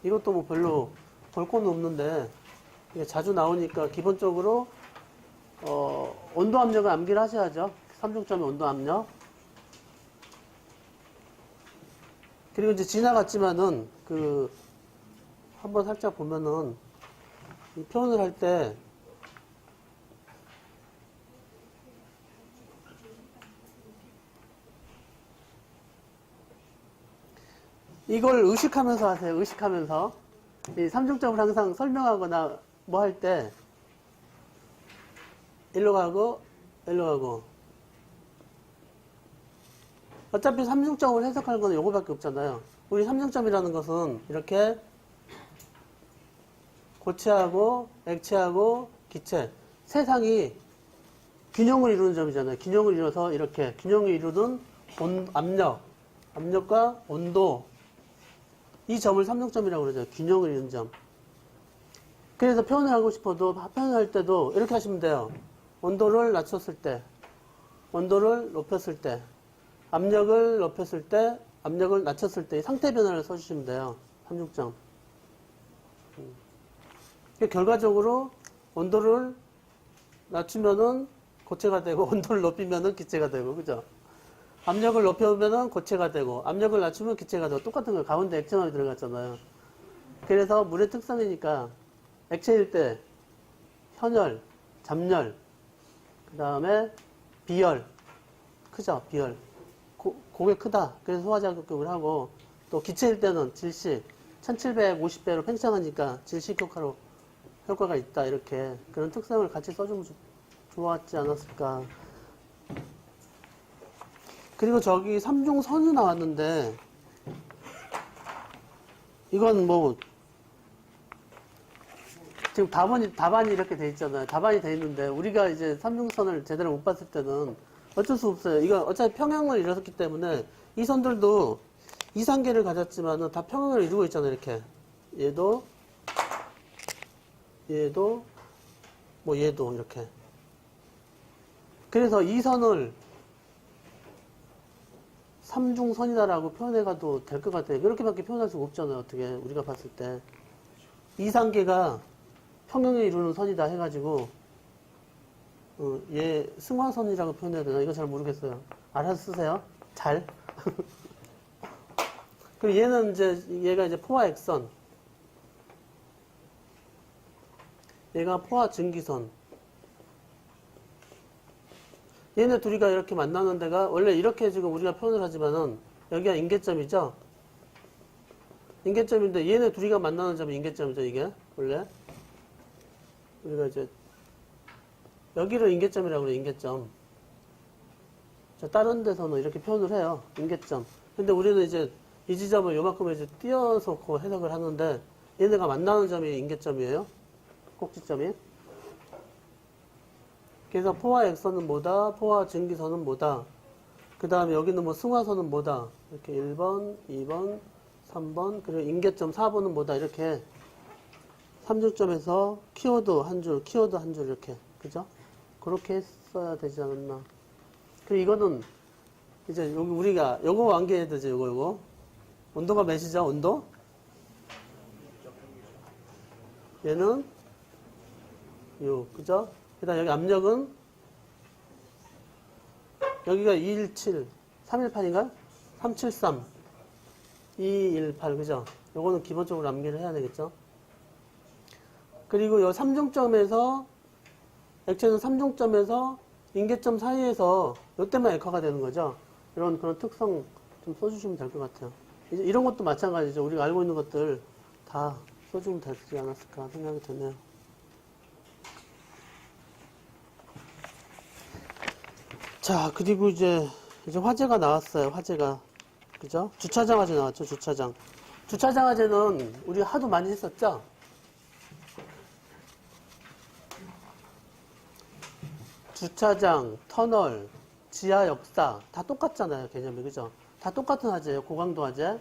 이것도 뭐 별로 볼 거는 없는데 이게 자주 나오니까 기본적으로 온도 압력을 암기를 하셔야죠. 삼중점의 온도 압력. 그리고 이제 지나갔지만은 한번 살짝 보면은 이 표현을 할 때 이걸 의식하면서 하세요. 의식하면서 이 삼중점을 항상 설명하거나 뭐 할 때 일로 가고 일로 가고 어차피 삼중점을 해석하는 건 요거밖에 없잖아요. 우리 삼중점이라는 것은 이렇게 고체하고 액체하고 기체 세상이 균형을 이루는 점이잖아요. 균형을 이뤄서 이렇게 균형을 이루는 압력과 온도 이 점을 삼중점이라고 그러죠. 균형을 이루는 점. 그래서 표현을 하고 싶어도 표현할 때도 이렇게 하시면 돼요. 온도를 낮췄을 때, 온도를 높였을 때, 압력을 높였을 때, 압력을 낮췄을 때 상태 변화를 써주시면 돼요. 삼중점. 결과적으로 온도를 낮추면은 고체가 되고 온도를 높이면은 기체가 되고 그죠? 압력을 높여오면은 고체가 되고 압력을 낮추면 기체가 되고 똑같은 거예요. 가운데 액체만이 들어갔잖아요. 그래서 물의 특성이니까 액체일 때 현열, 잡열, 그 다음에 비열 크죠? 비열 고게 크다. 그래서 소화자극급을 하고 또 기체일 때는 질식 1750배로 팽창하니까 질식 효과가 있다. 이렇게 그런 특성을 같이 써주면 좋았지 않았을까. 그리고 저기 삼중선이 나왔는데 이건 뭐 지금 답안이 이렇게 돼 있잖아요. 답안이 돼 있는데 우리가 이제 삼중선을 제대로 못 봤을 때는 어쩔 수 없어요. 이거 어차피 평형을 이뤘기 때문에 이 선들도 이상계를 가졌지만은 다 평형을 이루고 있잖아요. 이렇게 얘도 뭐 얘도 이렇게. 그래서 이 선을 삼중선이다라고 표현해가도 될 것 같아요. 그렇게밖에 표현할 수가 없잖아요. 어떻게 우리가 봤을 때 이상계가 평형을 이루는 선이다 해가지고 얘 승화선이라고 표현해야 되나? 이거 잘 모르겠어요. 알아서 쓰세요. 잘. 그리고 얘는 얘가 이제 포화 액선. 얘가 포화 증기선. 얘네 둘이가 이렇게 만나는 데가 원래 이렇게 지금 우리가 표현을 하지만은 여기가 인계점이죠. 인계점인데 얘네 둘이가 만나는 점이 인계점이죠. 이게 원래 우리가 이제 여기를 인계점이라고 그래요, 인계점. 자, 다른 데서는 이렇게 표현을 해요, 인계점. 근데 우리는 이제 이 지점을 요만큼 이제 띄어서 해석을 하는데, 얘네가 만나는 점이 인계점이에요. 꼭지점이. 그래서 포와 액선은 뭐다? 포와 증기선은 뭐다? 그 다음에 여기는 뭐 승화선은 뭐다? 이렇게 1번, 2번, 3번, 그리고 인계점 4번은 뭐다? 이렇게 3중점에서 키워드 한 줄, 키워드 한 줄 이렇게. 그죠? 그렇게 했어야 되지 않았나. 그리고 이거는 이제 여기 우리가 요거 완기해야 되죠, 요거. 온도가 몇이죠, 온도? 얘는 6, 그죠? 그 다음 여기 압력은 여기가 217, 318인가요? 373, 218, 그죠? 요거는 기본적으로 암기를 해야 되겠죠? 그리고 요 3중점에서, 액체는 3중점에서 인계점 사이에서 요때만 액화가 되는 거죠? 이런 그런 특성 좀 써주시면 될 것 같아요. 이제 이런 것도 마찬가지죠. 우리가 알고 있는 것들 다 써주면 되지 않았을까 생각이 드네요. 자, 그리고 이제 화재가 나왔어요. 화재가. 그죠? 주차장 화재 나왔죠. 주차장. 주차장 화재는 우리 하도 많이 했었죠? 주차장, 터널, 지하 역사 다 똑같잖아요. 개념이. 그죠? 다 똑같은 화재예요. 고강도 화재.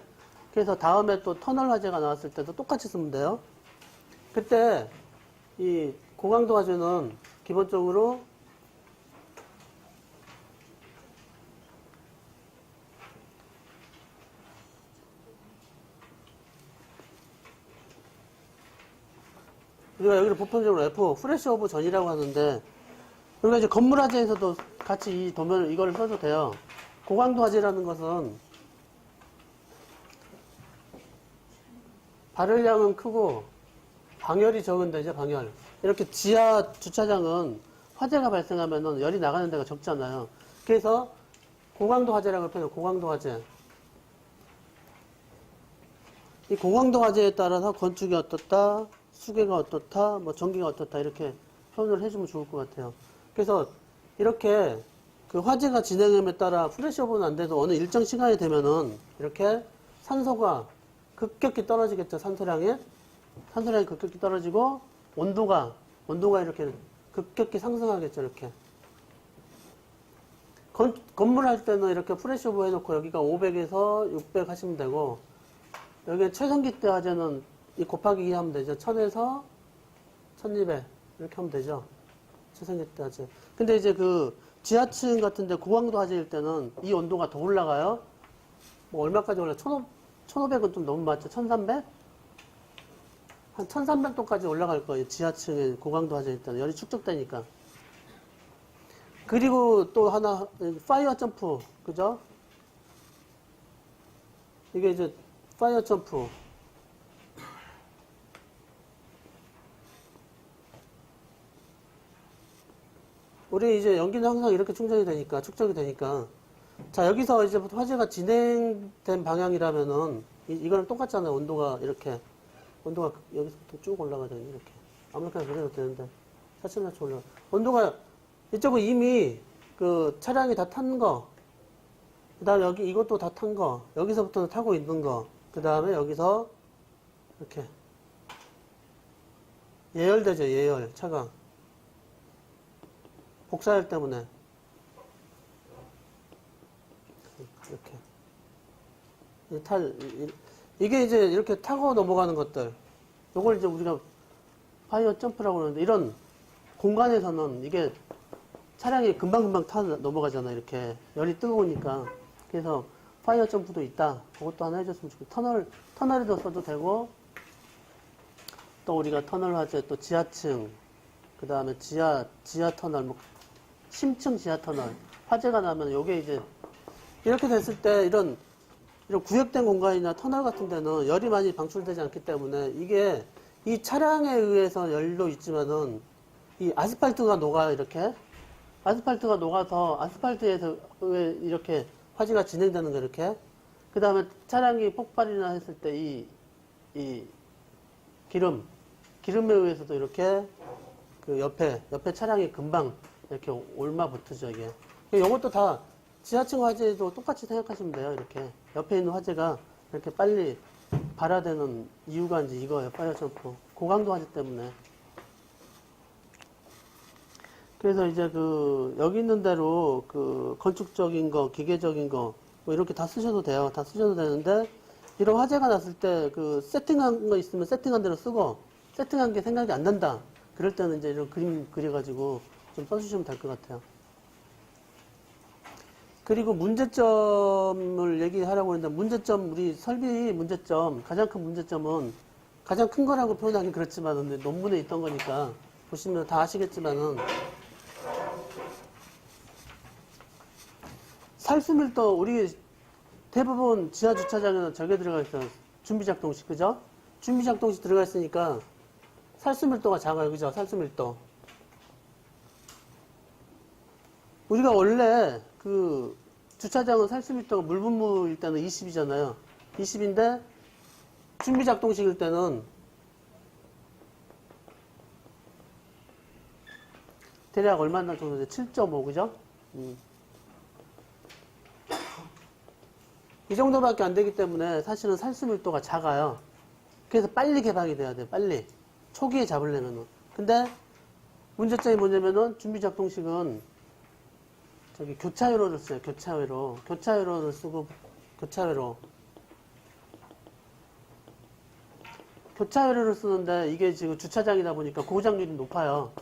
그래서 다음에 또 터널 화재가 나왔을 때도 똑같이 쓰면 돼요. 그때 이 고강도 화재는 기본적으로 우리가 여기를 보편적으로 F, 프레시 오브 전이라고 하는데, 우리가 이제 건물 화재에서도 같이 이 도면을, 이걸 써도 돼요. 고강도 화재라는 것은 발열량은 크고, 방열이 적은 데죠, 방열. 이렇게 지하 주차장은 화재가 발생하면은 열이 나가는 데가 적잖아요. 그래서 고강도 화재라고 표현해요, 고강도 화재. 이 고강도 화재에 따라서 건축이 어떻다, 수계가 어떻다, 뭐 전기가 어떻다 이렇게 표현을 해주면 좋을 것 같아요. 그래서 이렇게 그 화재가 진행함에 따라 프레시오브는 안 돼도 어느 일정 시간이 되면은 이렇게 산소가 급격히 떨어지겠죠. 산소량이 급격히 떨어지고 온도가 이렇게 급격히 상승하겠죠. 이렇게 건물 할 때는 이렇게 프레시오브 해놓고 여기가 500에서 600 하시면 되고, 여기 최성기 때 화재는 이 곱하기 2 하면 되죠. 1000에서 1200 이렇게 하면 되죠. 최성기 때 화재. 근데 이제 그 지하층 같은데 고강도 화재일 때는 이 온도가 더 올라가요. 뭐 얼마까지 올라요? 1500은 좀 너무 많죠. 1300? 한 1300도까지 올라갈 거예요. 지하층에 고강도 화재일 때는 열이 축적되니까. 그리고 또 하나 파이어 점프, 그죠? 이게 이제 파이어 점프. 우리 이제 연기는 항상 이렇게 충전이 되니까, 축적이 되니까. 자, 여기서 이제부터 화재가 진행된 방향이라면은, 이거랑 똑같잖아요. 온도가 이렇게. 온도가 여기서부터 쭉 올라가야 되는 이렇게. 아무렇게나 그래도 되는데. 차츰차츰 올라가. 온도가, 이쪽은 이미 그 차량이 다 탄 거. 그 다음에 여기 이것도 다 탄 거. 여기서부터는 타고 있는 거. 그 다음에 여기서 이렇게. 예열되죠, 예열. 차가. 복사열 때문에 이렇게 이게 이제 이렇게 타고 넘어가는 것들, 요걸 이제 우리가 파이어 점프라고 하는데, 이런 공간에서는 이게 차량이 금방금방 타 넘어가잖아. 이렇게 열이 뜨거우니까. 그래서 파이어 점프도 있다. 그것도 하나 해줬으면 좋겠다. 터널에도 써도 되고, 또 우리가 터널 화재, 또 지하층, 그 다음에 지하 터널, 뭐 심층 지하 터널 화재가 나면 요게 이제 이렇게 됐을 때 이런 구역된 공간이나 터널 같은 데는 열이 많이 방출되지 않기 때문에 이게 이 차량에 의해서 열도 있지만은 이 아스팔트가 녹아요. 이렇게 아스팔트가 녹아서 아스팔트에서 이렇게 화재가 진행되는 거. 이렇게 그 다음에 차량이 폭발이나 했을 때 이 기름에 의해서도 이렇게 그 옆에 차량이 금방 이렇게 올마 붙으죠, 이게. 이것도 다 지하층 화재도 똑같이 생각하시면 돼요, 이렇게. 옆에 있는 화재가 이렇게 빨리 발화되는 이유가 이제 이거예요, 파이어 점프. 고강도 화재 때문에. 그래서 이제 여기 있는 대로 건축적인 거, 기계적인 거, 뭐 이렇게 다 쓰셔도 돼요. 다 쓰셔도 되는데, 이런 화재가 났을 때 세팅한 거 있으면 세팅한 대로 쓰고, 세팅한 게 생각이 안 난다. 그럴 때는 이제 이런 그림 그려가지고 좀 써주시면 될 것 같아요. 그리고 문제점을 얘기하려고 했는데, 문제점, 우리 설비 문제점, 가장 큰 문제점은, 가장 큰 거라고 표현하긴 그렇지만, 논문에 있던 거니까, 보시면 다 아시겠지만은, 살수밀도, 우리 대부분 지하주차장에는 저게 들어가 있어요. 준비작동식, 그죠? 준비작동식 들어가 있으니까, 살수밀도가 작아요, 그죠? 살수밀도. 우리가 원래 주차장은 살수밀도가 물분무일 때는 20이잖아요. 20인데 준비작동식일 때는 대략 얼마나 정도 돼? 7.5, 그죠? 이 정도밖에 안 되기 때문에 사실은 살수밀도가 작아요. 그래서 빨리 개방이 돼야 돼요, 빨리. 초기에 잡으려면은. 근데 문제점이 뭐냐면은 준비작동식은 저기 교차회로를 써요. 교차회로. 교차회로를 쓰고 교차회로. 교차회로를 쓰는데 이게 지금 주차장이다 보니까 고장률이 높아요.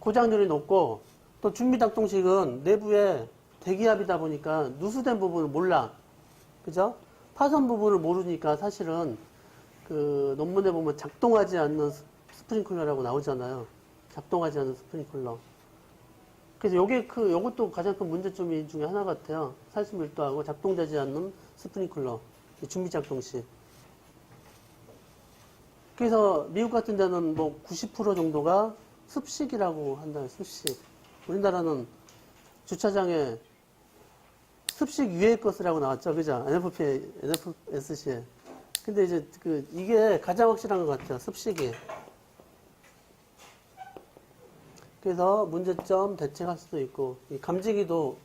고장률이 높고 또 준비작동식은 내부에 대기압이다 보니까 누수된 부분을 몰라. 그죠? 파손 부분을 모르니까 사실은 논문에 보면 작동하지 않는 스프링클러라고 나오잖아요. 작동하지 않는 스프링클러. 그래서 요것도 가장 큰 문제점 중에 하나 같아요. 살수밀도하고 작동되지 않는 스프링클러. 준비작동식. 그래서 미국 같은 데는 뭐 90% 정도가 습식이라고 한다. 습식. 우리나라는 주차장에 습식 위의 것이라고 나왔죠. 그죠? NFSC에. 근데 이제 이게 가장 확실한 것 같아요. 습식이. 그래서 문제점 대책할 수도 있고, 이 감지기도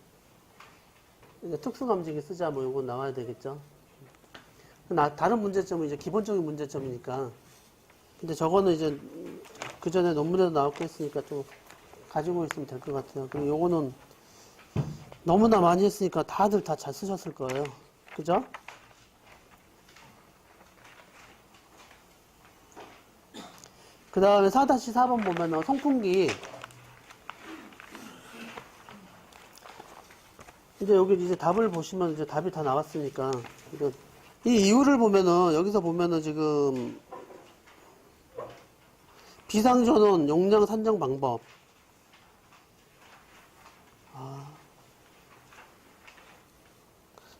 이제 특수 감지기 쓰자 뭐 이거 나와야 되겠죠. 다른 문제점은 이제 기본적인 문제점이니까. 근데 저거는 이제 그 전에 논문에도 나왔고 했으니까 좀 가지고 있으면 될 것 같아요. 그리고 요거는 너무나 많이 했으니까 다들 다 잘 쓰셨을 거예요. 그죠? 그 다음에 4-4번 보면은 송풍기. 이제 여기 이제 답을 보시면 이제 답이 다 나왔으니까. 이 이유를 보면은, 여기서 보면은 지금 비상전원 용량 산정 방법.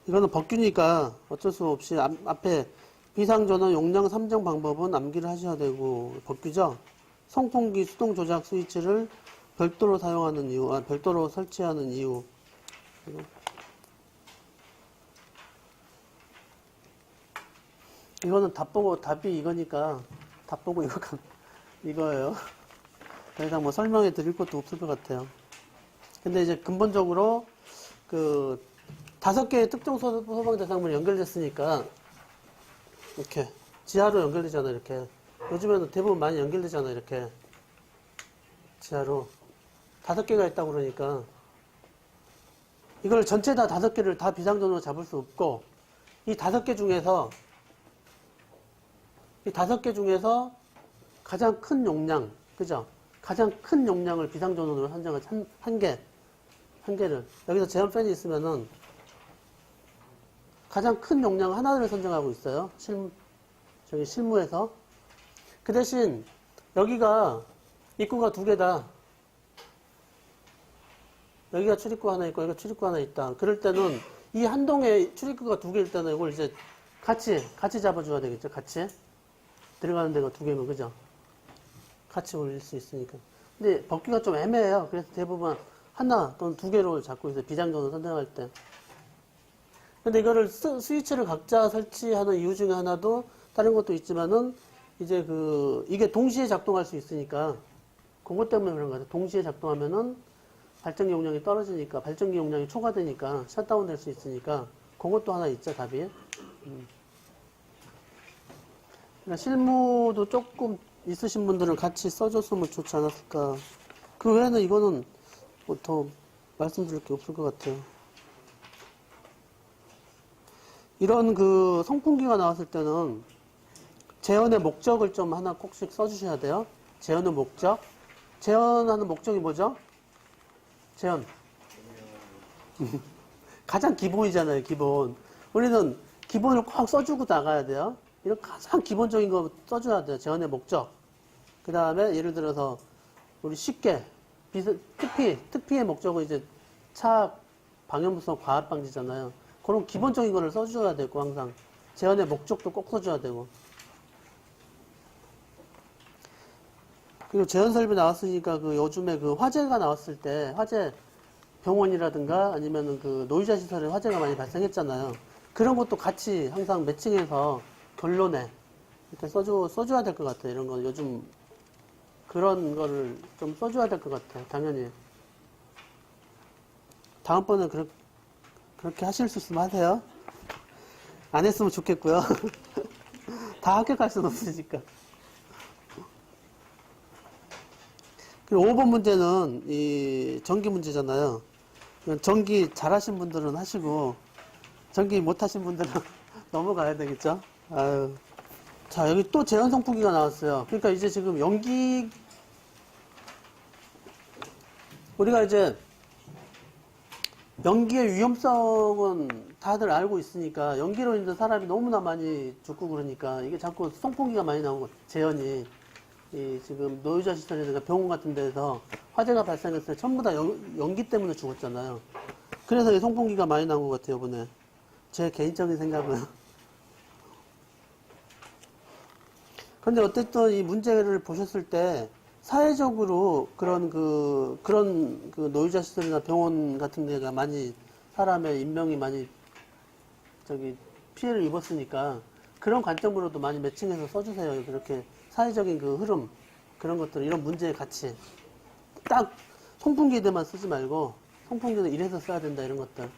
이거는 법규니까 어쩔 수 없이 앞에 비상전원 용량 산정 방법은 암기를 하셔야 되고, 법규죠? 송풍기 수동 조작 스위치를 별도로 사용하는 이유, 별도로 설치하는 이유. 이거는 답이 이거니까, 답 보고 이거예요. 더 이상 뭐 설명해 드릴 것도 없을 것 같아요. 근데 이제 근본적으로 5개의 특정 소방 대상물이 연결됐으니까, 이렇게 지하로 연결되잖아요. 이렇게 요즘에는 대부분 많이 연결되잖아요. 이렇게 지하로 5개가 있다고 그러니까 이걸 전체 다 5개를 다 비상전원으로 잡을 수 없고, 이 5개 중에서 가장 큰 용량, 그죠? 가장 큰 용량을 비상전원으로 선정한 한 개를 여기서 제한 팬이 있으면은 가장 큰 용량 하나를 선정하고 있어요. 저기 실무에서. 그 대신 여기가 입구가 2개다. 여기가 출입구 하나 있고 여기가 출입구 하나 있다. 그럴 때는 이 한 동에 출입구가 2개일 때는 이걸 이제 같이 잡아줘야 되겠죠. 같이 들어가는 데가 2개면 그죠? 같이 올릴 수 있으니까. 근데 법규가 좀 애매해요. 그래서 대부분 하나 또는 2개로 잡고 있어요. 비상전원 선정할 때. 근데 이거를 스위치를 각자 설치하는 이유 중에 하나도 다른 것도 있지만은 이제 이게 동시에 작동할 수 있으니까 그것 때문에 그런 것 같아요. 동시에 작동하면은 발전기 용량이 떨어지니까, 발전기 용량이 초과되니까, 셧다운 될 수 있으니까, 그것도 하나 있죠, 답이. 그러니까 실무도 조금 있으신 분들은 같이 써줬으면 좋지 않았을까. 그 외에는 이거는 뭐 더 말씀드릴 게 없을 것 같아요. 이런 그 선풍기가 나왔을 때는 재현의 목적을 좀 하나 꼭씩 써주셔야 돼요. 재현의 목적. 재현하는 목적이 뭐죠? 재현. 가장 기본이잖아요, 기본. 우리는 기본을 꼭 써주고 나가야 돼요. 이런 가장 기본적인 거 써줘야 돼요. 재현의 목적. 그 다음에 예를 들어서 우리 쉽게 특피의 목적은 이제 차 방염부성 과압 방지잖아요. 그런 기본적인 거를 써줘야 되고 항상 재현의 목적도 꼭 써줘야 되고. 그리고 재현 설비 나왔으니까 그 요즘에 그 화재가 나왔을 때 화재 병원이라든가 아니면은 그 노유자 시설에 화재가 많이 발생했잖아요. 그런 것도 같이 항상 매칭해서 결론에 이렇게 써줘야 될 것 같아요. 이런 거 요즘 그런 거를 좀 써줘야 될 것 같아요. 당연히. 다음번에 그렇게 하실 수 있으면 하세요. 안 했으면 좋겠고요. 다 합격할 수는 없으니까. 그리고 5번 문제는 이 전기 문제잖아요. 전기 잘하신 분들은 하시고 전기 못하신 분들은 넘어가야 되겠죠. 아유. 자, 여기 또 제한 선풍기가 나왔어요. 그러니까 이제 지금 우리가 이제 연기의 위험성은 다들 알고 있으니까 연기로 인해서 사람이 너무나 많이 죽고 그러니까 이게 자꾸 선풍기가 많이 나오고 재현이 이 지금 노유자 시설이나 병원 같은 데서 화재가 발생했을 때 전부 다 연기 때문에 죽었잖아요. 그래서 이 선풍기가 많이 나온 것 같아요, 이번에. 제 개인적인 생각은. 근데 어쨌든 이 문제를 보셨을 때 사회적으로 그런 그 노유자 시설이나 병원 같은 데가 많이 사람의 인명이 많이 피해를 입었으니까 그런 관점으로도 많이 매칭해서 써주세요. 그렇게 사회적인 그 흐름 그런 것들 이런 문제에 같이 딱 선풍기에만 쓰지 말고 선풍기는 이래서 써야 된다 이런 것들.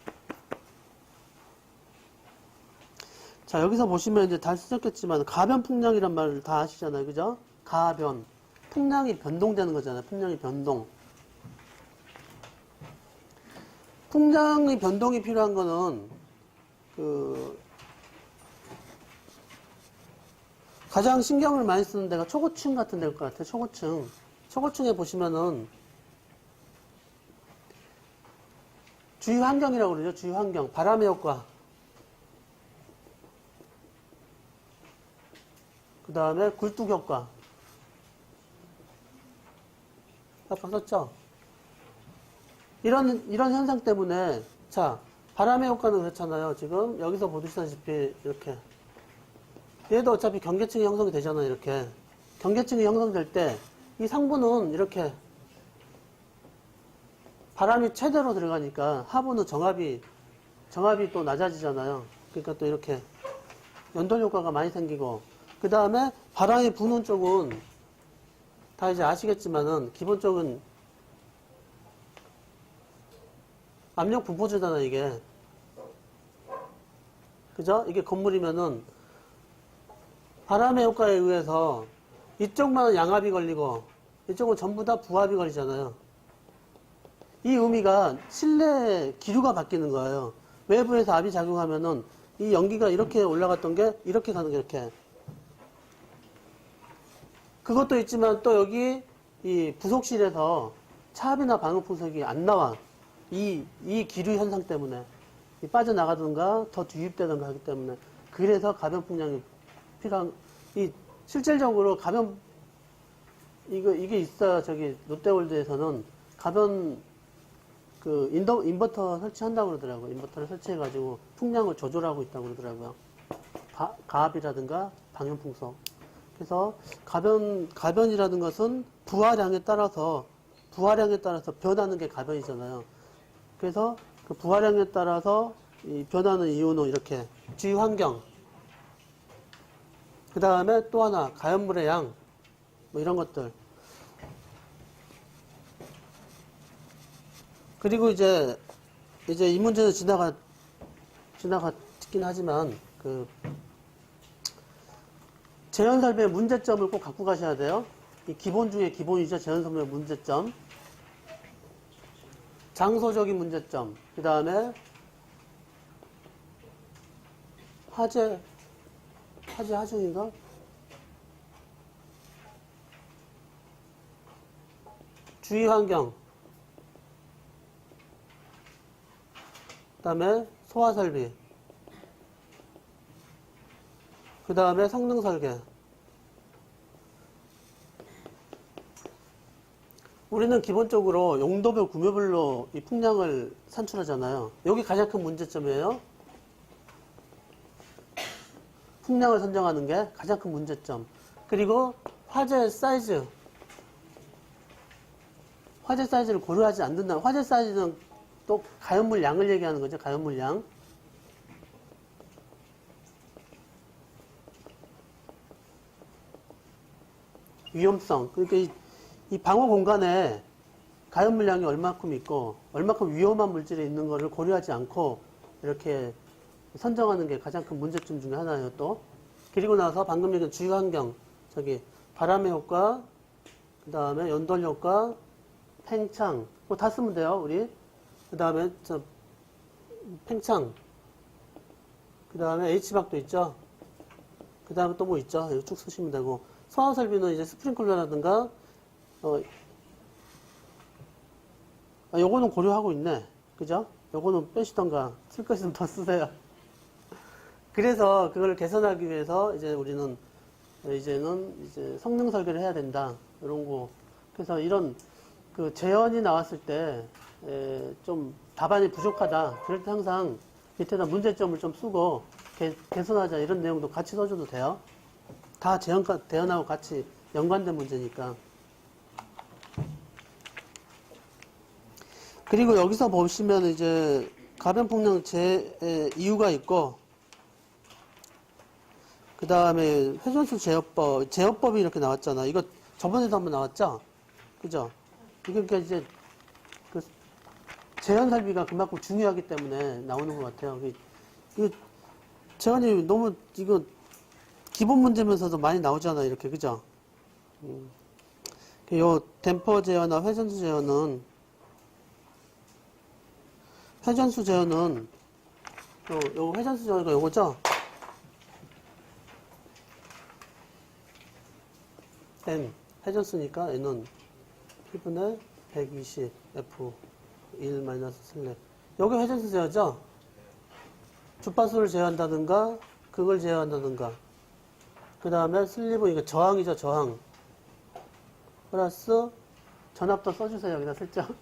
자, 여기서 보시면 이제 다 쓰셨겠지만, 가변풍량이란 말을 다 아시잖아요. 그죠? 가변. 풍량이 변동되는 거잖아요. 풍량이 변동. 풍량의 변동이 필요한 거는, 가장 신경을 많이 쓰는 데가 초고층 같은 데일 것 같아요. 초고층. 초고층에 보시면은, 주위 환경이라고 그러죠. 주위 환경. 바람의 효과. 그 다음에 굴뚝 효과. 아까 썼죠? 이런 현상 때문에, 자, 바람의 효과는 그렇잖아요. 지금 여기서 보시다시피 이렇게. 얘도 어차피 경계층이 형성이 되잖아요. 이렇게. 경계층이 형성될 때, 이 상부는 이렇게 바람이 최대로 들어가니까 하부는 정압이 또 낮아지잖아요. 그러니까 또 이렇게 연돌 효과가 많이 생기고, 그 다음에 바람이 부는 쪽은 다 이제 아시겠지만은 기본적은 압력 분포주잖아 이게. 그죠? 이게 건물이면은 바람의 효과에 의해서 이쪽만 양압이 걸리고 이쪽은 전부 다 부압이 걸리잖아요. 이 의미가 실내 기류가 바뀌는 거예요. 외부에서 압이 작용하면은 이 연기가 이렇게 올라갔던 게 이렇게 가는 게 이렇게. 그것도 있지만 또 여기 이 부속실에서 차압이나 방음풍속이 안 나와. 이 기류 현상 때문에. 빠져나가든가 더 유입되든가 하기 때문에. 그래서 가변풍량이 필요한, 실질적으로 이게 있어야 롯데월드에서는 가변, 인버터 설치한다고 그러더라고요. 인버터를 설치해가지고 풍량을 조절하고 있다고 그러더라고요. 가압이라든가 방염풍속. 그래서 가변이라는 것은 부하량에 따라서 변하는 게 가변이잖아요. 그래서 그 부하량에 따라서 변하는 이유는 이렇게 주위 환경, 그 다음에 또 하나 가연물의 양, 뭐 이런 것들. 그리고 이제 이 문제는 지나갔긴 하지만, 재현설비의 문제점을 꼭 갖고 가셔야 돼요. 이 기본 중에 기본이죠. 재현설비의 문제점. 장소적인 문제점. 그 다음에 화재 하중인가? 주위 환경. 그 다음에 소화 설비. 그 다음에 성능 설계. 우리는 기본적으로 용도별 구매별로 이 풍량을 산출하잖아요. 여기 가장 큰 문제점이에요. 풍량을 선정하는 게 가장 큰 문제점. 그리고 화재 사이즈. 화재 사이즈를 고려하지 않는다. 화재 사이즈는 또 가연물 양을 얘기하는 거죠. 가연물 양. 위험성. 그러니까 이 방어 공간에 가연 물량이 얼마큼 있고 얼마큼 위험한 물질이 있는 것을 고려하지 않고 이렇게 선정하는 게 가장 큰 문제점 중에 하나예요. 또 그리고 나서 방금 얘기한 주위 환경, 바람의 효과, 그 다음에 연돌 효과, 팽창, 뭐 다 쓰면 돼요. 우리 그 다음에 팽창, 그 다음에 H박도 있죠. 그 다음에 또 뭐 있죠. 이거 쭉 쓰시면 되고. 소화 설비는 이제 스프링클러라든가, 요거는 고려하고 있네. 그죠? 요거는 빼시던가, 쓸 거 있으면 더 쓰세요. 그래서 그걸 개선하기 위해서 이제 우리는, 이제는 성능 설계를 해야 된다. 이런 거. 그래서 이런 재현이 나왔을 때, 좀 답안이 부족하다. 그럴 때 항상 밑에다 문제점을 좀 쓰고, 개선하자. 이런 내용도 같이 써줘도 돼요. 다 재현하고 같이 연관된 문제니까. 그리고 여기서 보시면 이제 가변폭력 이유가 있고, 그 다음에 회전수 제어법이 이렇게 나왔잖아. 이거 저번에도 한번 나왔죠? 그죠? 그러니까 이제 재현 설비가 그만큼 중요하기 때문에 나오는 것 같아요. 재현이 너무 기본 문제면서도 많이 나오잖아, 이렇게, 그죠? 요 댐퍼 제어나 회전수 제어는, 요 회전수 제어가 요거죠? N, 회전수니까 N은 1분의 120 F 1 슬랩. 여기 회전수 제어죠? 주파수를 제어한다든가, 그걸 제어한다든가. 그 다음에 슬리브, 이거 저항이죠, 저항. 플러스 전압도 써주세요, 여기다 슬쩍.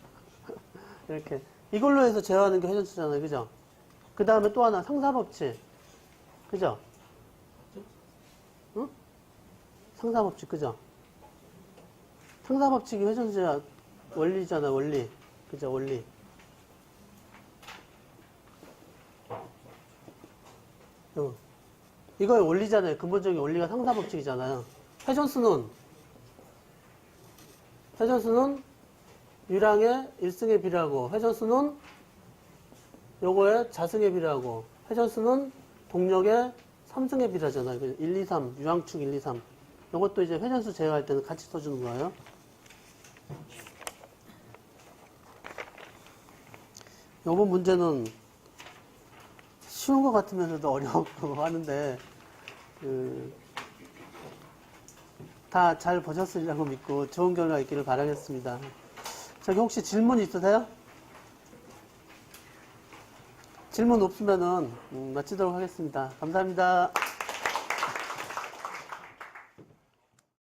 이렇게. 이걸로 해서 제어하는 게 회전수잖아요, 그죠? 그 다음에 또 하나, 상사법칙. 그죠? 응? 상사법칙, 그죠? 상사법칙이 회전수 제어 원리잖아, 원리. 그죠, 원리. 이거의 원리잖아요. 근본적인 원리가 상사법칙이잖아요. 회전수는 유량의 1승에 비례하고, 회전수는 요거의 자승에 비례하고, 회전수는 동력의 3승에 비례하잖아요. 1, 2, 3, 유황축 1, 2, 3. 요것도 이제 회전수 제어할 때는 같이 써주는 거예요. 요번 문제는 쉬운 것 같으면서도 어렵고 하는데, 다 잘 보셨으리라고 믿고 좋은 결과 있기를 바라겠습니다. 저기 혹시 질문 있으세요? 질문 없으면은 마치도록 하겠습니다. 감사합니다.